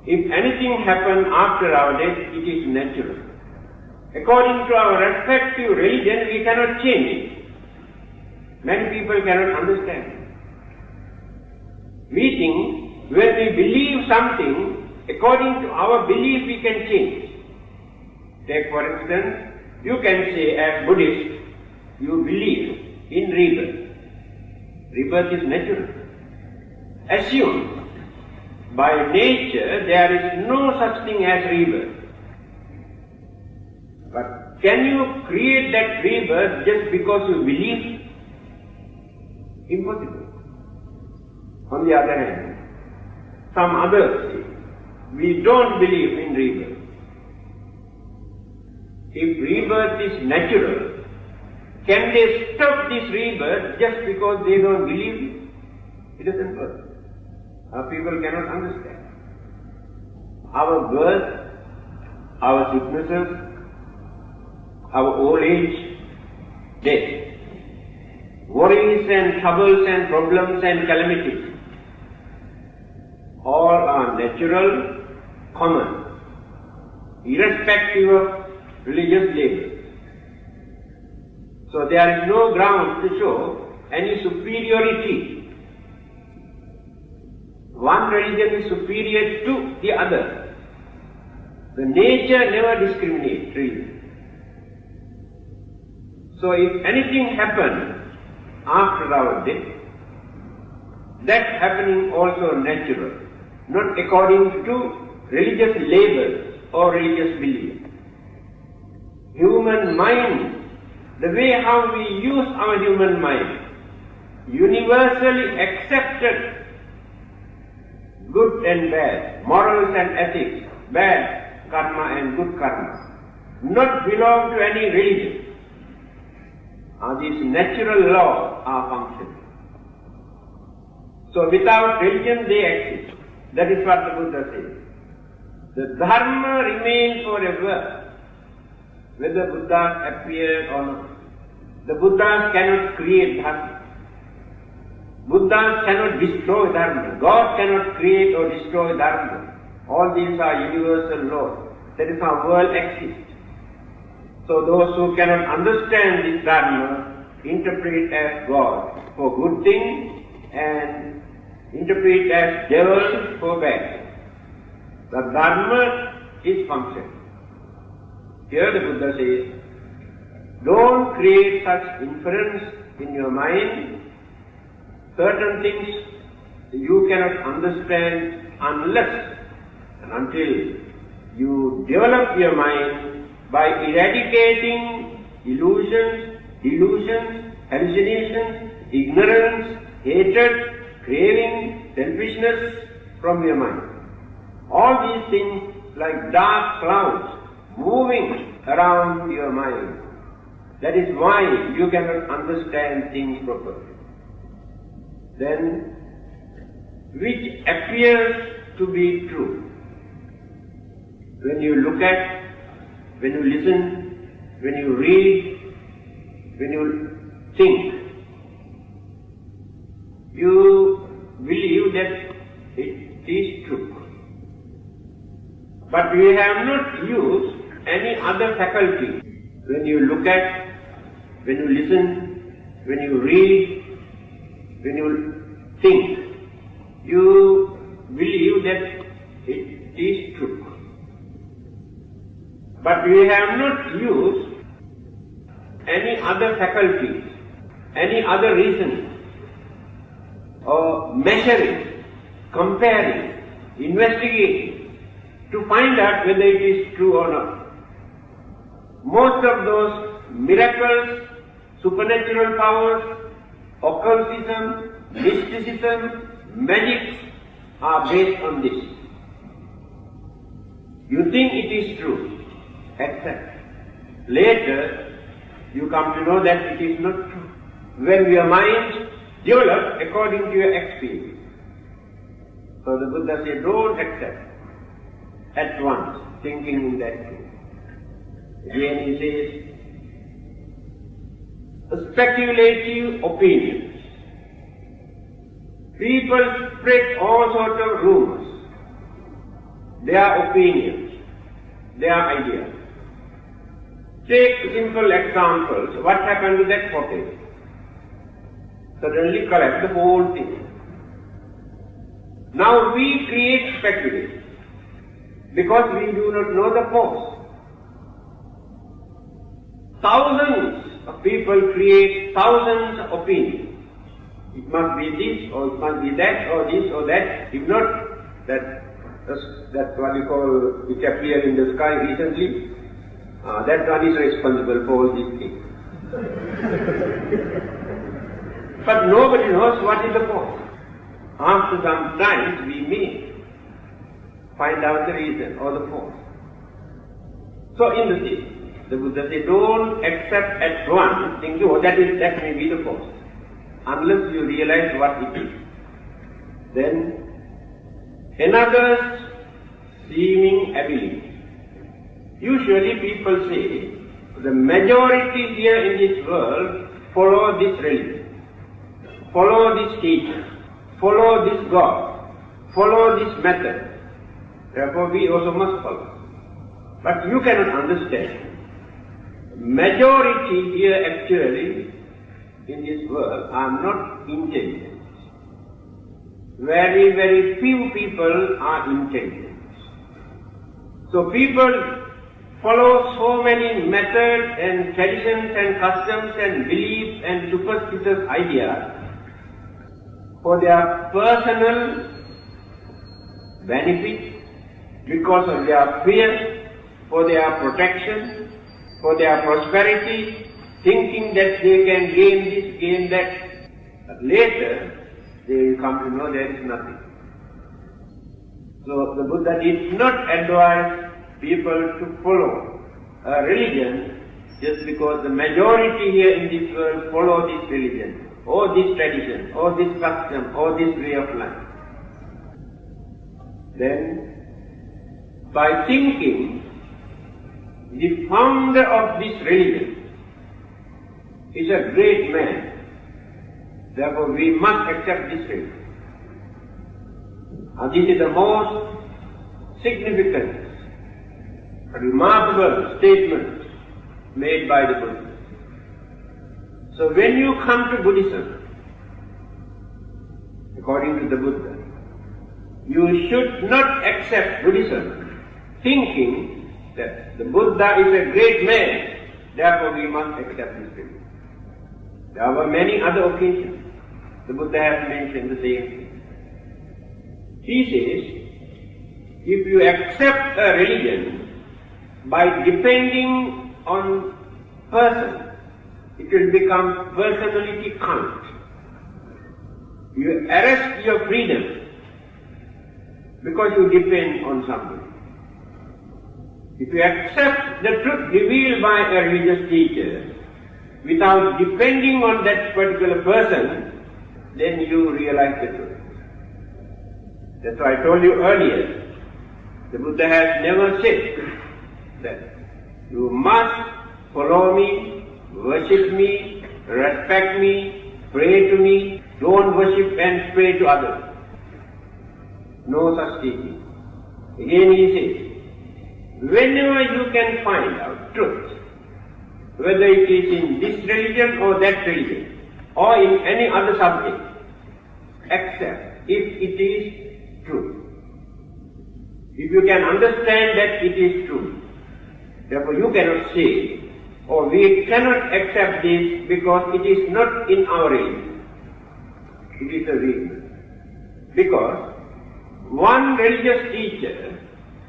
if anything happens after our death, it is natural. According to our respective religion, we cannot change it. Many people cannot understand. We think when we believe something, according to our belief we can change. Take for instance, you can say as Buddhist, you believe in rebirth. Rebirth is natural. Assume by nature there is no such thing as rebirth. But can you create that rebirth just because you believe? Impossible. On the other hand, some others say, we don't believe in rebirth. If rebirth is natural, can they stop this rebirth just because they don't believe it? It doesn't work. Our people cannot understand. Our birth, our sicknesses, our old age, death, worries and troubles and problems and calamities, all are natural, common, irrespective of religious label. So there is no ground to show any superiority. One religion is superior to the other. The nature never discriminates, really. So if anything happens after our death, that happening also natural, not according to religious labels or religious belief. Human mind, the way how we use our human mind, universally accepted good and bad, morals and ethics, bad karma and good karma, not belong to any religion. These natural laws are functioning. So without religion they exist. That is what the Buddha says. The Dharma remains forever, whether Buddhas appear or not. The Buddhas cannot create Dharma. Buddhas cannot destroy Dharma. God cannot create or destroy Dharma. All these are universal laws. That is how world exists. So those who cannot understand this Dharma interpret as God for good things and interpret as devil for bad. The Dharma is function. Here the Buddha says, don't create such inference in your mind. Certain things you cannot understand unless and until you develop your mind by eradicating illusions, delusions, hallucinations, ignorance, hatred, craving, selfishness from your mind. All these things like dark clouds moving around your mind. That is why you cannot understand things properly. Then, which appears to be true? When you look at, when you listen, when you read, when you think, you believe that it is true. But we have not used any other faculty. When you look at, when you listen, when you read, when you think, you believe that it is true. But we have not used any other faculties, any other reasoning, or measuring, comparing, investigating, to find out whether it is true or not. Most of those miracles, supernatural powers, occultism, mysticism, magic are based on this. You think it is true, accept. Later, you come to know that it is not true. When your mind develops according to your experience. So the Buddha said, don't accept at once, thinking in that way. Again he says, speculative opinions. People spread all sorts of rumors, their opinions, their ideas. Take simple examples. What happened to that hotel? Suddenly collapsed the whole thing. Now we create speculation because we do not know the cause. Thousands of people create thousands of opinions. It must be this, or it must be that, or this, or that. If not, that's what we call, which appeared in the sky recently. That one is responsible for all these things. But nobody knows what is the cause. After some time, we may find out the reason or the cause. So in the case, the Buddha said, don't accept at once, thinking, oh, that may be the cause. Unless you realize what it is. Then, another's seeming ability. Usually people say, the majority here in this world follow this religion, follow this teacher, follow this God, follow this method. Therefore we also must follow. But you cannot understand. Majority here actually in this world are not intelligent. Very, very few people are intelligent. So people follow so many methods and traditions and customs and beliefs and superstitious ideas for their personal benefit, because of their fear, for their protection, for their prosperity, thinking that they can gain this, gain that. But later, they will come to know there is nothing. So the Buddha did not advise people to follow a religion just because the majority here in this world follow this religion, or this tradition, or this custom, or this way of life. Then, by thinking, the founder of this religion is a great man. Therefore, we must accept this religion. And this is the most significant, remarkable statement made by the Buddha. So when you come to Buddhism, according to the Buddha, you should not accept Buddhism thinking that the Buddha is a great man, therefore we must accept this religion. There were many other occasions. The Buddha has mentioned the same thing. He says, if you accept a religion by depending on person, it will become personality cult. You arrest your freedom because you depend on somebody. If you accept the truth revealed by a religious teacher without depending on that particular person, then you realize the truth. That's why I told you earlier, the Buddha has never said that you must follow me, worship me, respect me, pray to me, don't worship and pray to others. No such teaching. Again he says, whenever you can find out truth, whether it is in this religion or that religion, or in any other subject, accept if it is true. If you can understand that it is true, therefore you cannot say, oh, we cannot accept this because it is not in our religion. It is a weakness. Because one religious teacher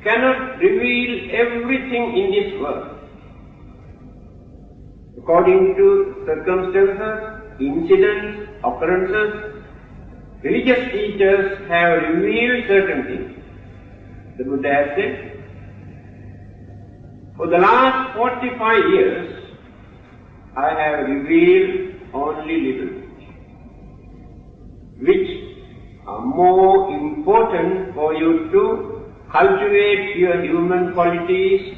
cannot reveal everything in this world. according to circumstances, incidents, occurrences, religious teachers have revealed certain things. The Buddha has said, for the last 45 years, I have revealed only little, which are more important for you to cultivate your human qualities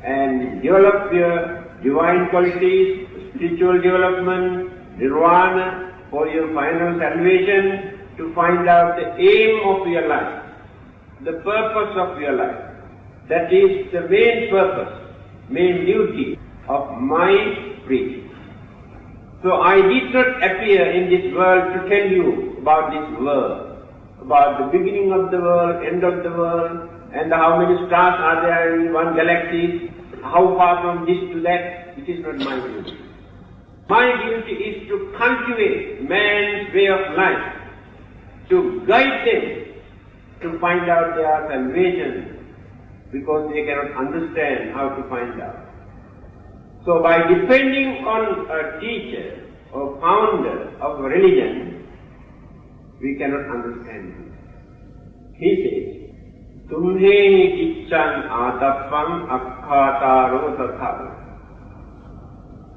and develop your divine qualities, spiritual development, nirvana, for your final salvation, to find out the aim of your life, the purpose of your life. That is the main purpose, main duty of my preaching. So I did not appear in this world to tell you about this world, about the beginning of the world, end of the world, and how many stars are there in one galaxy, how far from this to that. It is not my duty. My duty is to cultivate man's way of life, to guide them to find out their salvation, because they cannot understand how to find out. So by depending on a teacher or founder of a religion, we cannot understand him. He says, Tumhehi Icchan Adappam Akkhataro Tatha.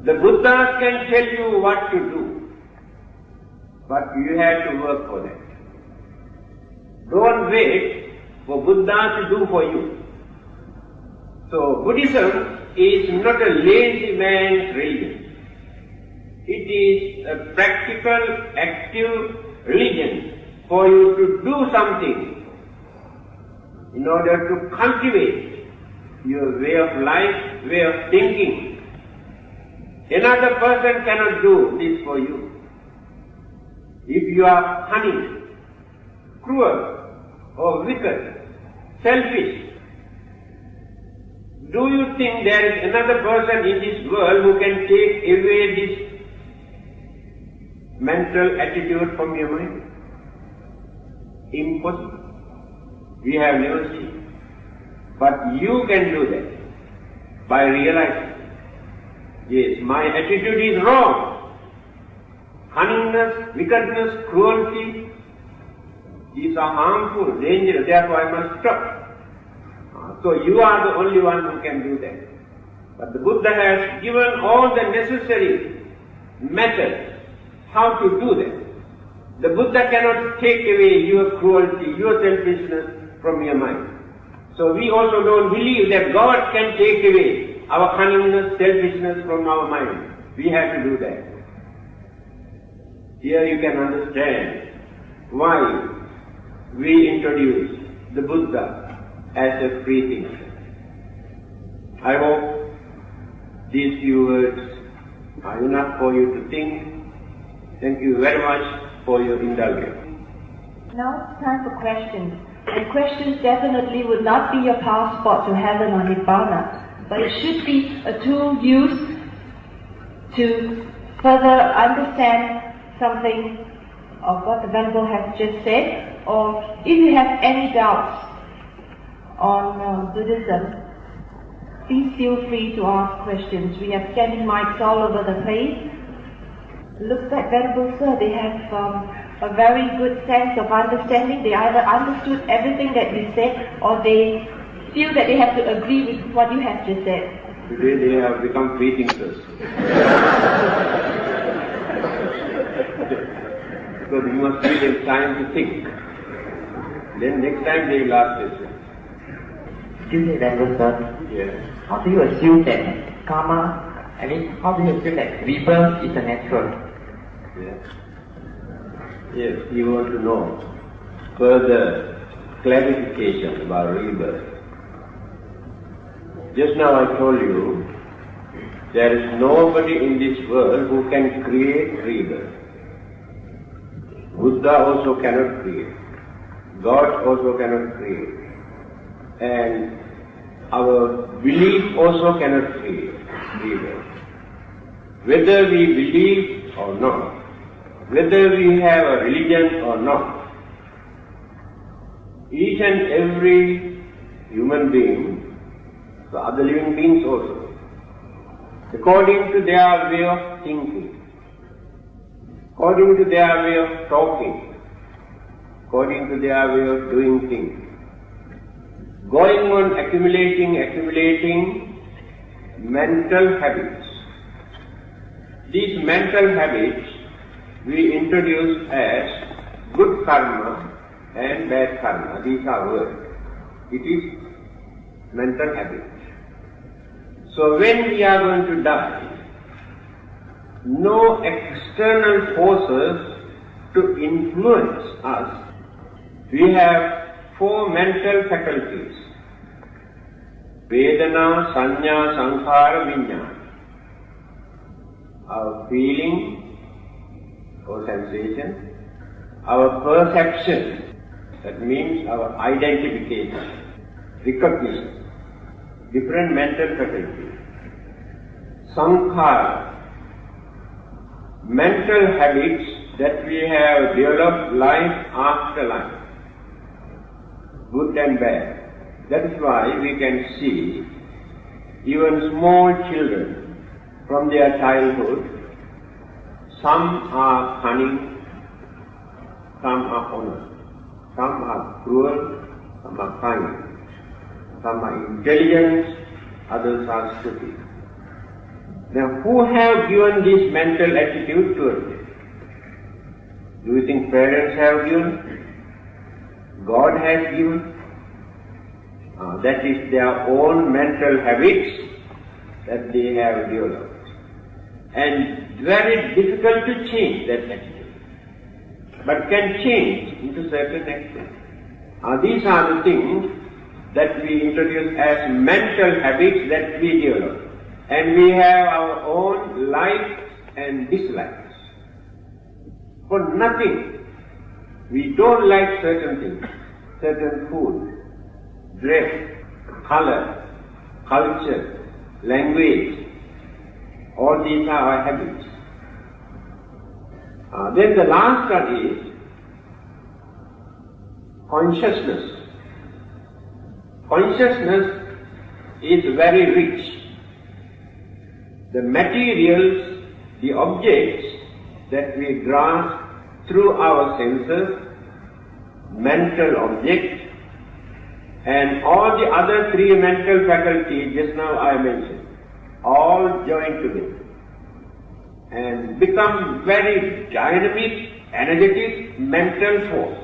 The Buddhas can tell you what to do, but you have to work for that. Don't wait for Buddha to do for you. So Buddhism is not a lazy man's religion. It is a practical, active religion for you to do something in order to cultivate your way of life, way of thinking. Another person cannot do this for you. If you are cunning, cruel, or wicked, selfish, do you think there is another person in this world who can take away this mental attitude from your mind? Impossible. We have never seen. But you can do that by realizing, yes, my attitude is wrong. Cunningness, wickedness, cruelty, these are harmful, dangerous, therefore I must stop. So you are the only one who can do that. But the Buddha has given all the necessary methods how to do that. The Buddha cannot take away your cruelty, your selfishness from your mind. So we also don't believe that God can take away our cunningness, selfishness from our mind. We have to do that. Here you can understand why we introduce the Buddha as a free thinker. I hope these few words are enough for you to think. Thank you very much for your indulgence. Now it's time for questions. And questions definitely would not be your passport to heaven or Nibbana, but it should be a tool used to further understand something of what the Venerable has just said, or if you have any doubts on Buddhism, please feel free to ask questions. We have standing mics all over the place. Looks like Venerable Sir, they have a very good sense of understanding. They either understood everything that you said, or they feel that they have to agree with what you have just said. Today they have become free thinkers. Because you must give them time to think. Then next time they will ask questions. Excuse me, Venerable Sir. Yes. How do you assume that karma, how do you assume that rebirth is a natural? Yes. Yes, you want to know further clarification about rebirth. Just now I told you, there is nobody in this world who can create rebirth. Buddha also cannot create. God also cannot create. And our belief also cannot create rebirth. Whether we believe or not, whether we have a religion or not, each and every human being, the other living beings also, according to their way of thinking, according to their way of talking, according to their way of doing things. Going on accumulating mental habits. These mental habits we introduce as good karma and bad karma. These are words. It is mental habits. So when we are going to die, no external forces to influence us. We have 4 mental faculties: Vedana, Sanya, Sankhara, Vijnana. Our feeling or sensation, our perception, that means our identification, recognition, different mental faculties. Sankhara, mental habits that we have developed life after life, good and bad. That is why we can see even small children from their childhood, some are cunning, some are honest, some are cruel, some are kind, some are intelligent, others are stupid. Now, who have given this mental attitude to us? Do you think parents have given? God has given? That is their own mental habits that they have developed. And very difficult to change that attitude, but can change into certain extent. These are the things that we introduce as mental habits that we develop. And we have our own likes and dislikes. For nothing, we don't like certain things, certain food, dress, color, culture, language. All these are our habits. Then the last one is consciousness. Consciousness is very rich. The materials, the objects that we grasp through our senses, mental objects, and all the other 3 mental faculties just now I mentioned, all join together and become very dynamic, energetic mental force.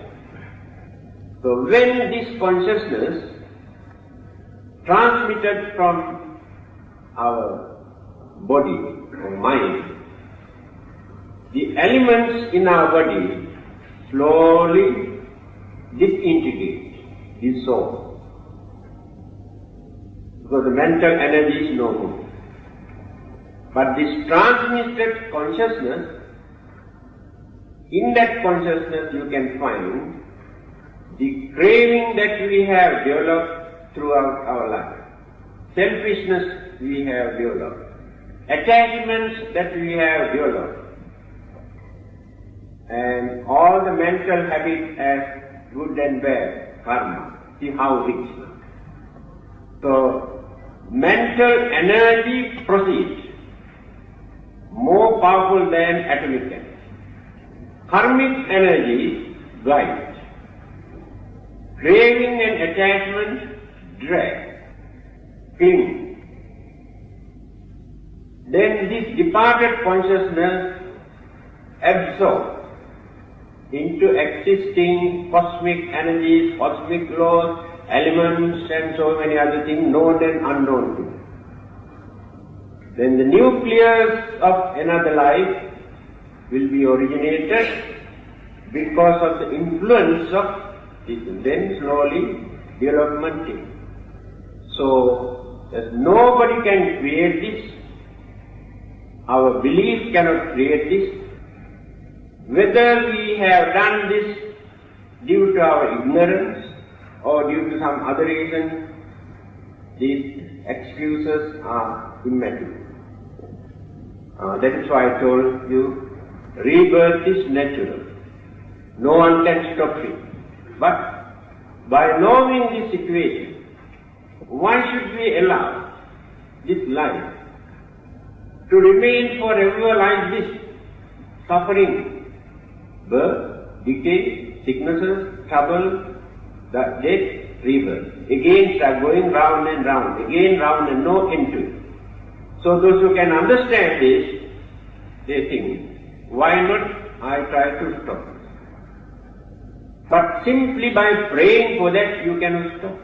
So when this consciousness transmitted from our body or mind, the elements in our body slowly disintegrate, dissolve, because the mental energy is no more. But this transmitted consciousness, in that consciousness you can find the craving that we have developed throughout our life, selfishness we have developed, attachments that we have developed, and all the mental habits as good and bad, karma. See how rich. So, mental energy proceeds more powerful than atomic energy. Karmic energy guides. Craving and attachment drag, cling. Then this departed consciousness absorbs into existing cosmic energies, cosmic laws, elements and so many other things known and unknown to us. Then the nucleus of another life will be originated because of the influence of this, and then slowly development takes. So, nobody can create this. Our belief cannot create this. Whether we have done this due to our ignorance or due to some other reason, these excuses are immaterial. That is why I told you, rebirth is natural. No one can stop it. But by knowing this situation, why should we allow this life to remain forever like this, suffering, birth, decay, sicknesses, trouble, the death, rebirth. Again start going round and round, again round and no end to it. So those who can understand this, they think, why not I try to stop this? But simply by praying for that you cannot stop.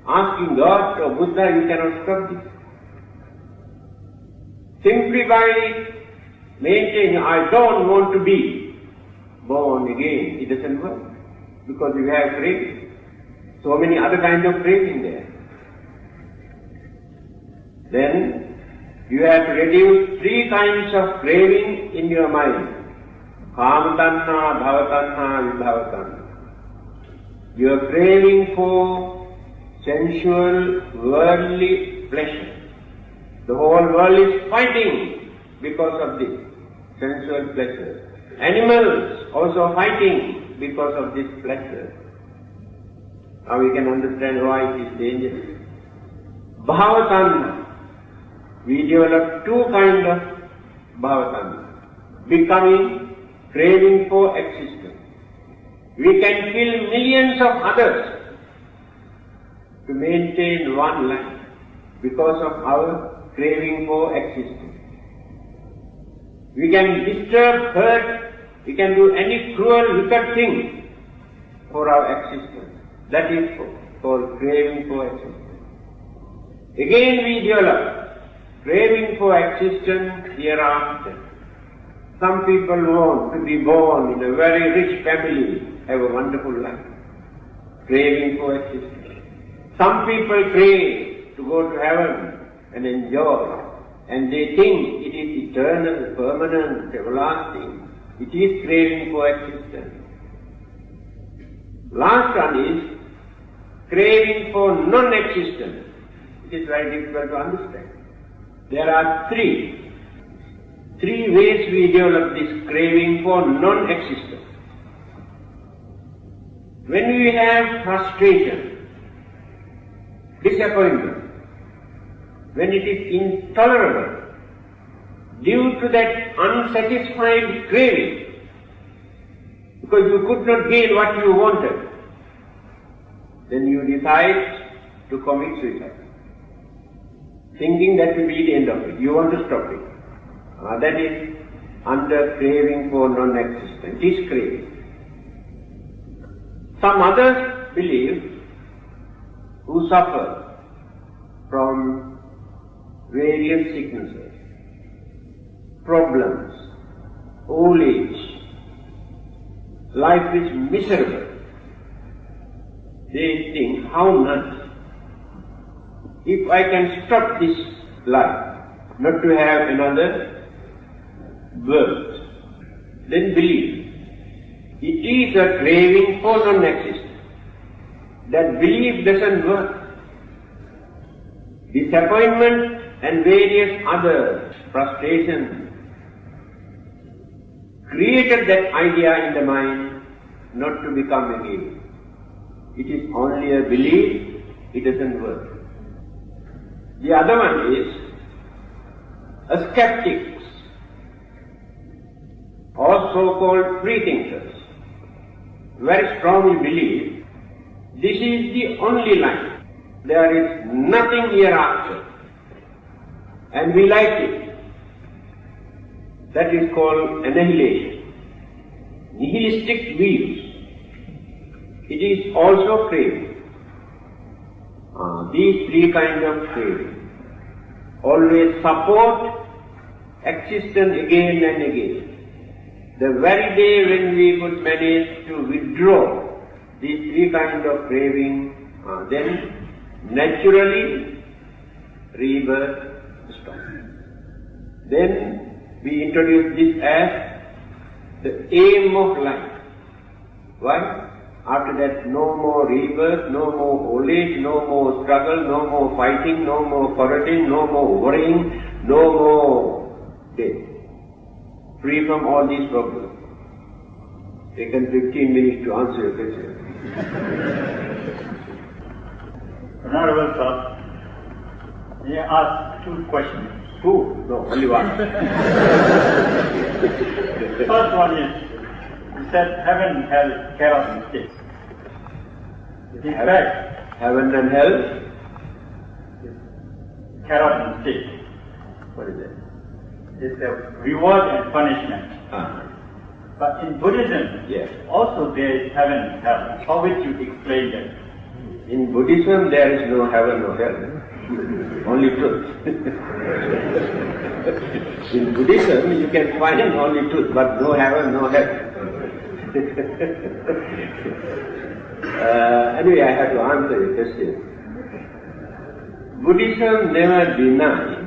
Asking God or Buddha you cannot stop this. Simply by maintaining, I don't want to be born again, it doesn't work. Because you have craving. So many other kinds of craving there. Then you have to reduce 3 kinds of craving in your mind. Kama tanha, bhava tanha, vibhava tanha. You are craving for sensual, worldly pleasure. The whole world is fighting because of this sensual pleasure. Animals also fighting because of this pleasure. Now we can understand why it is dangerous. Bhava tanha. We develop 2 kinds of bhava tanha. Becoming, craving for existence. We can kill millions of others to maintain one life because of our craving for existence. We can disturb, hurt, we can do any cruel, wicked thing for our existence. That is called craving for existence. Again we develop craving for existence hereafter. Some people want to be born in a very rich family, have a wonderful life. Craving for existence. Some people crave to go to heaven and enjoy, and they think it is eternal, permanent, everlasting. It is craving for existence. Last one is craving for non-existence. It is very difficult to understand. There are three ways we develop this craving for non-existence. When we have frustration, disappointment, when it is intolerable, due to that unsatisfied craving, because you could not gain what you wanted, then you decide to commit suicide, thinking that will be the end of it. You want to stop it. That is under craving for non-existence. It is craving. Some others believe, who suffer from various sicknesses, problems, old age, life is miserable. They think, how not? If I can stop this life, not to have another birth, then believe. It is a craving for non-existence. That belief doesn't work. Disappointment and various other frustrations created that idea in the mind not to become again. It is only a belief, it doesn't work. The other one is a skeptics or so-called free-thinkers very strongly believe this is the only life. There is nothing hereafter. And we like it. That is called annihilation. Nihilistic views. It is also craving. These 3 kinds of craving always support existence again and again. The very day when we could manage to withdraw these 3 kinds of craving, then naturally rebirth stops. Then we introduce this as the aim of life. Why? After that, no more rebirth, no more old age, no more struggle, no more fighting, no more quarrelling, no more worrying, no more death. Free from all these problems. Taken 15 minutes to answer your question. Honorable sir, may I ask 2 questions? Two? No, only one. First one is, he said heaven, hell cannot exist. In fact, heaven and hell cannot exist. What is that? It's a reward and punishment. But in Buddhism, yes, also there is heaven and hell. How would you explain that? In Buddhism there is no heaven or hell, only truth. In Buddhism you can find only truth, but no heaven, no hell. Anyway, I have to answer your question. Buddhism never denies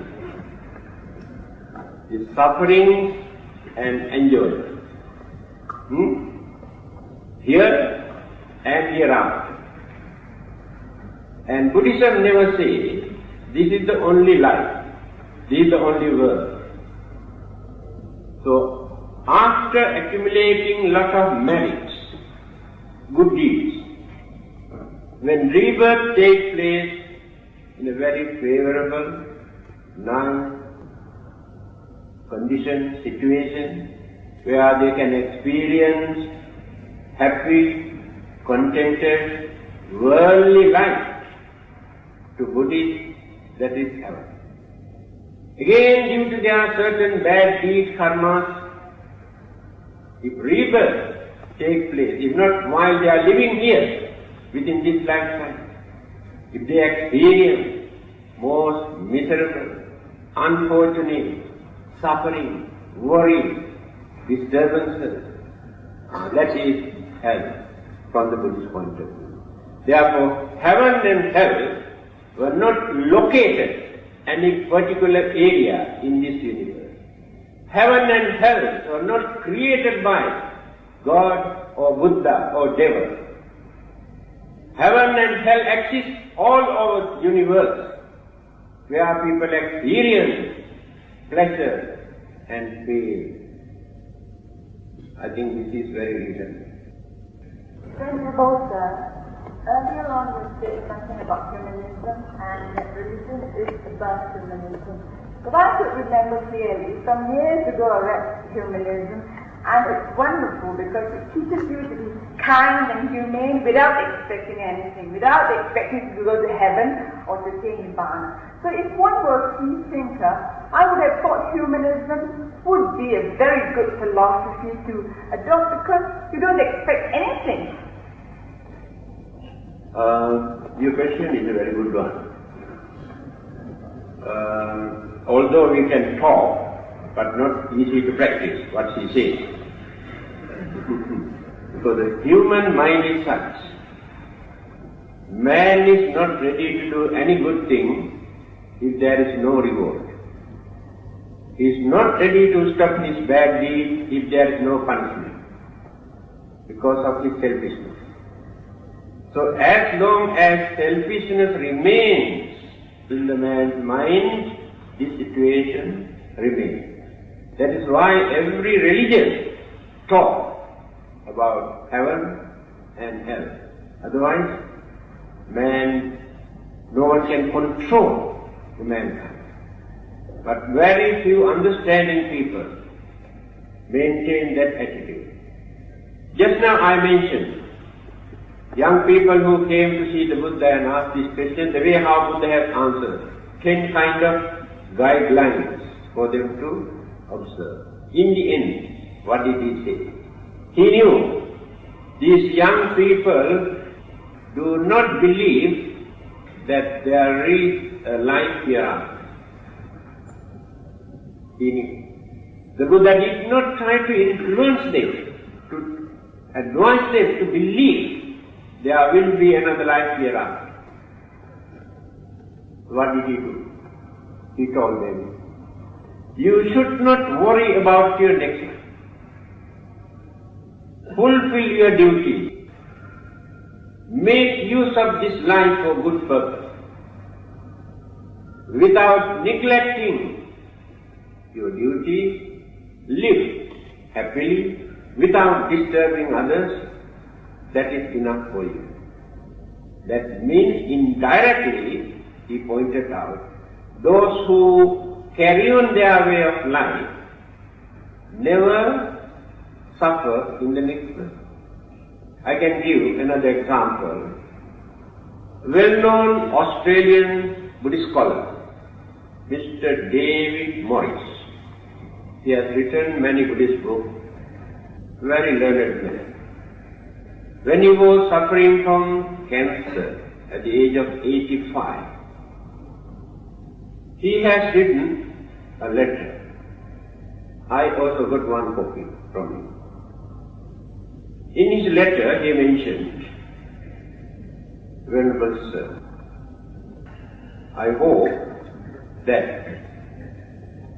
the suffering and enjoyment. Here and hereafter. And Buddhism never says, this is the only life, this is the only world. So, after accumulating lot of merits, good deeds, when rebirth takes place in a very favorable, nice condition, situation, where they can experience happy, contented, worldly life, to Buddhists, that is heaven. Again, due to their certain bad deeds, karmas, if rebirth takes place, if not while they are living here, within this lifetime, if they experience most miserable, unfortunate, suffering, worry, disturbances, that is hell from the Buddhist point of view. Therefore, heaven and hell were not located in any particular area in this universe. Heaven and hell were not created by God or Buddha or devil. Heaven and hell exist all over the universe, where people experience pleasure and pain. I think this is very reasonable. Venerable Sir, earlier on you said something about humanism and that religion is above humanism. But I could remember clearly, some years ago I read humanism, and it's wonderful because it teaches you to be kind and humane without expecting anything, without expecting to go to heaven or to attain Nibbana. So if one were a free thinker, I would have thought humanism would be a very good philosophy to adopt because you don't expect anything. Your question is a very good one. Although we can talk, but not easy to practice what she says. So the human mind is such. Man is not ready to do any good thing if there is no reward. He is not ready to stop his bad deeds if there is no punishment, because of his selfishness. So as long as selfishness remains in the man's mind, this situation remains. That is why every religion talks about heaven and hell. Otherwise, no one can control the mankind. But very few understanding people maintain that attitude. Just now I mentioned young people who came to see the Buddha and asked this question, the way how Buddha has answered, 10 kind of guidelines for them to observe. In the end, what did he say? He knew these young people do not believe that there is a life hereafter. He knew. The Buddha did not try to influence them, to advise them to believe there will be another life hereafter. What did he do? He told them, you should not worry about your next life. Fulfill your duty. Make use of this life for good purpose, without neglecting your duty. Live happily, without disturbing others. That is enough for you. That means indirectly, he pointed out, those who carry on their way of life never suffer in the next birth. I can give another example. Well-known Australian Buddhist scholar, Mr. David Morris. He has written many Buddhist books, very learned man. When he was suffering from cancer at the age of 85, he has written a letter. I also got one copy from him. In his letter he mentioned, Venerable Sir, I hope that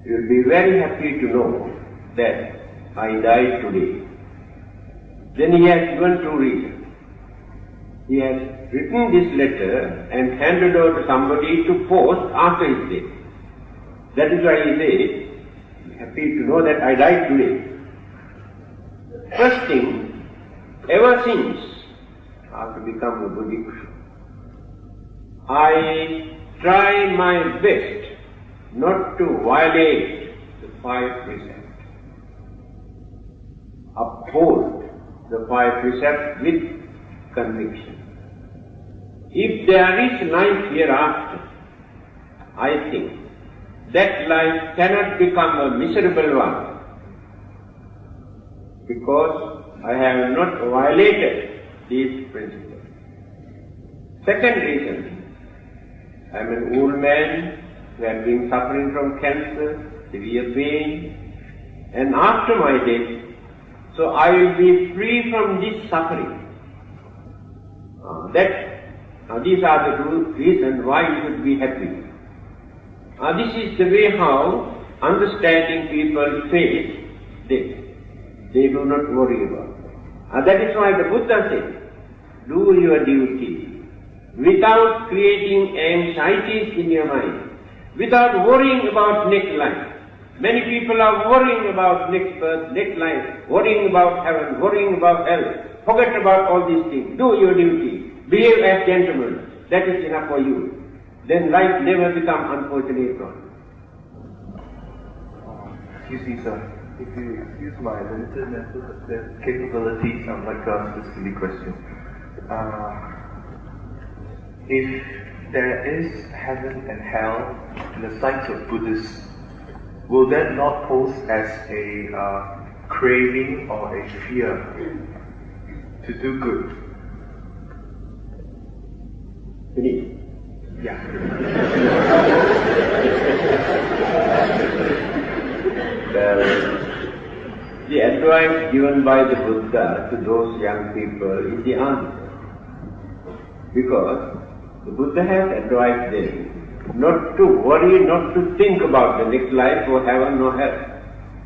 you will be very happy to know that I died today. Then he has given two reasons. He has written this letter and handed over to somebody to post after his death. That is why he says, happy to know that I died today. First thing, ever since after becoming a Buddhist, I try my best not to violate the 5 precepts. Uphold the 5 precepts with conviction. If there is life hereafter, I think that life cannot become a miserable one, because I have not violated these principles. Second reason, I am an old man who had been suffering from cancer, severe pain, and after my death, so I will be free from this suffering. These are the two reasons why you should be happy. This is the way how understanding people face death. They do not worry about it. That is why the Buddha said, do your duty without creating anxieties in your mind, without worrying about next life. Many people are worrying about next birth, next life, worrying about heaven, worrying about hell. Forget about all these things. Do your duty. Behave as gentlemen. That is enough for you. Then life never becomes unfortunate one. Excuse me, sir. If you excuse my limited mental capabilities, I'd like to ask this silly question. If there is heaven and hell in the sights of Buddhists, will that not pose as a craving or a fear to do good? Finish. Yeah. The advice given by the Buddha to those young people is the answer. Because the Buddha has advised them not to worry, not to think about the next life or heaven or hell.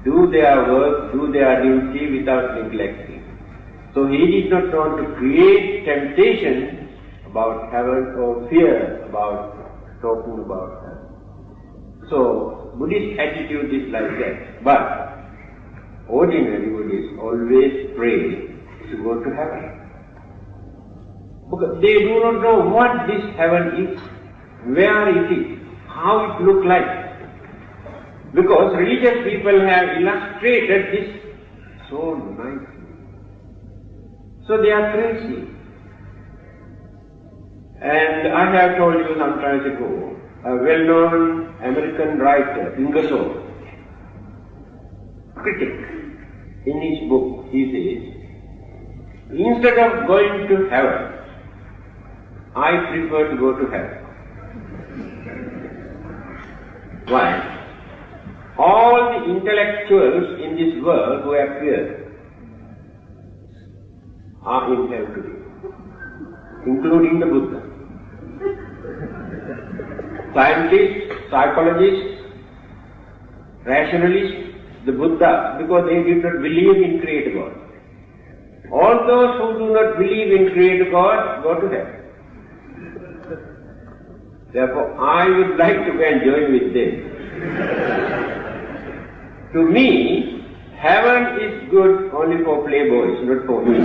Do their work, do their duty without neglecting. So he did not want to create temptation about heaven or fear about talking about heaven. So Buddhist attitude is like that. But ordinary Buddhists always pray to go to heaven. Because they do not know what this heaven is, where it is, how it looks like. Because religious people have illustrated this so nicely. So they are crazy. And I have told you some time ago, a well-known American writer, Ingersoll, critic, in his book, he says, instead of going to heaven, I prefer to go to hell. Why? All the intellectuals in this world who appear are in hell today, including the Buddha. Scientists, psychologists, rationalists, the Buddha, because they did not believe in Creator God. All those who do not believe in Creator God go to hell. Therefore, I would like to go and join with them. To me, heaven is good only for playboys, not for me.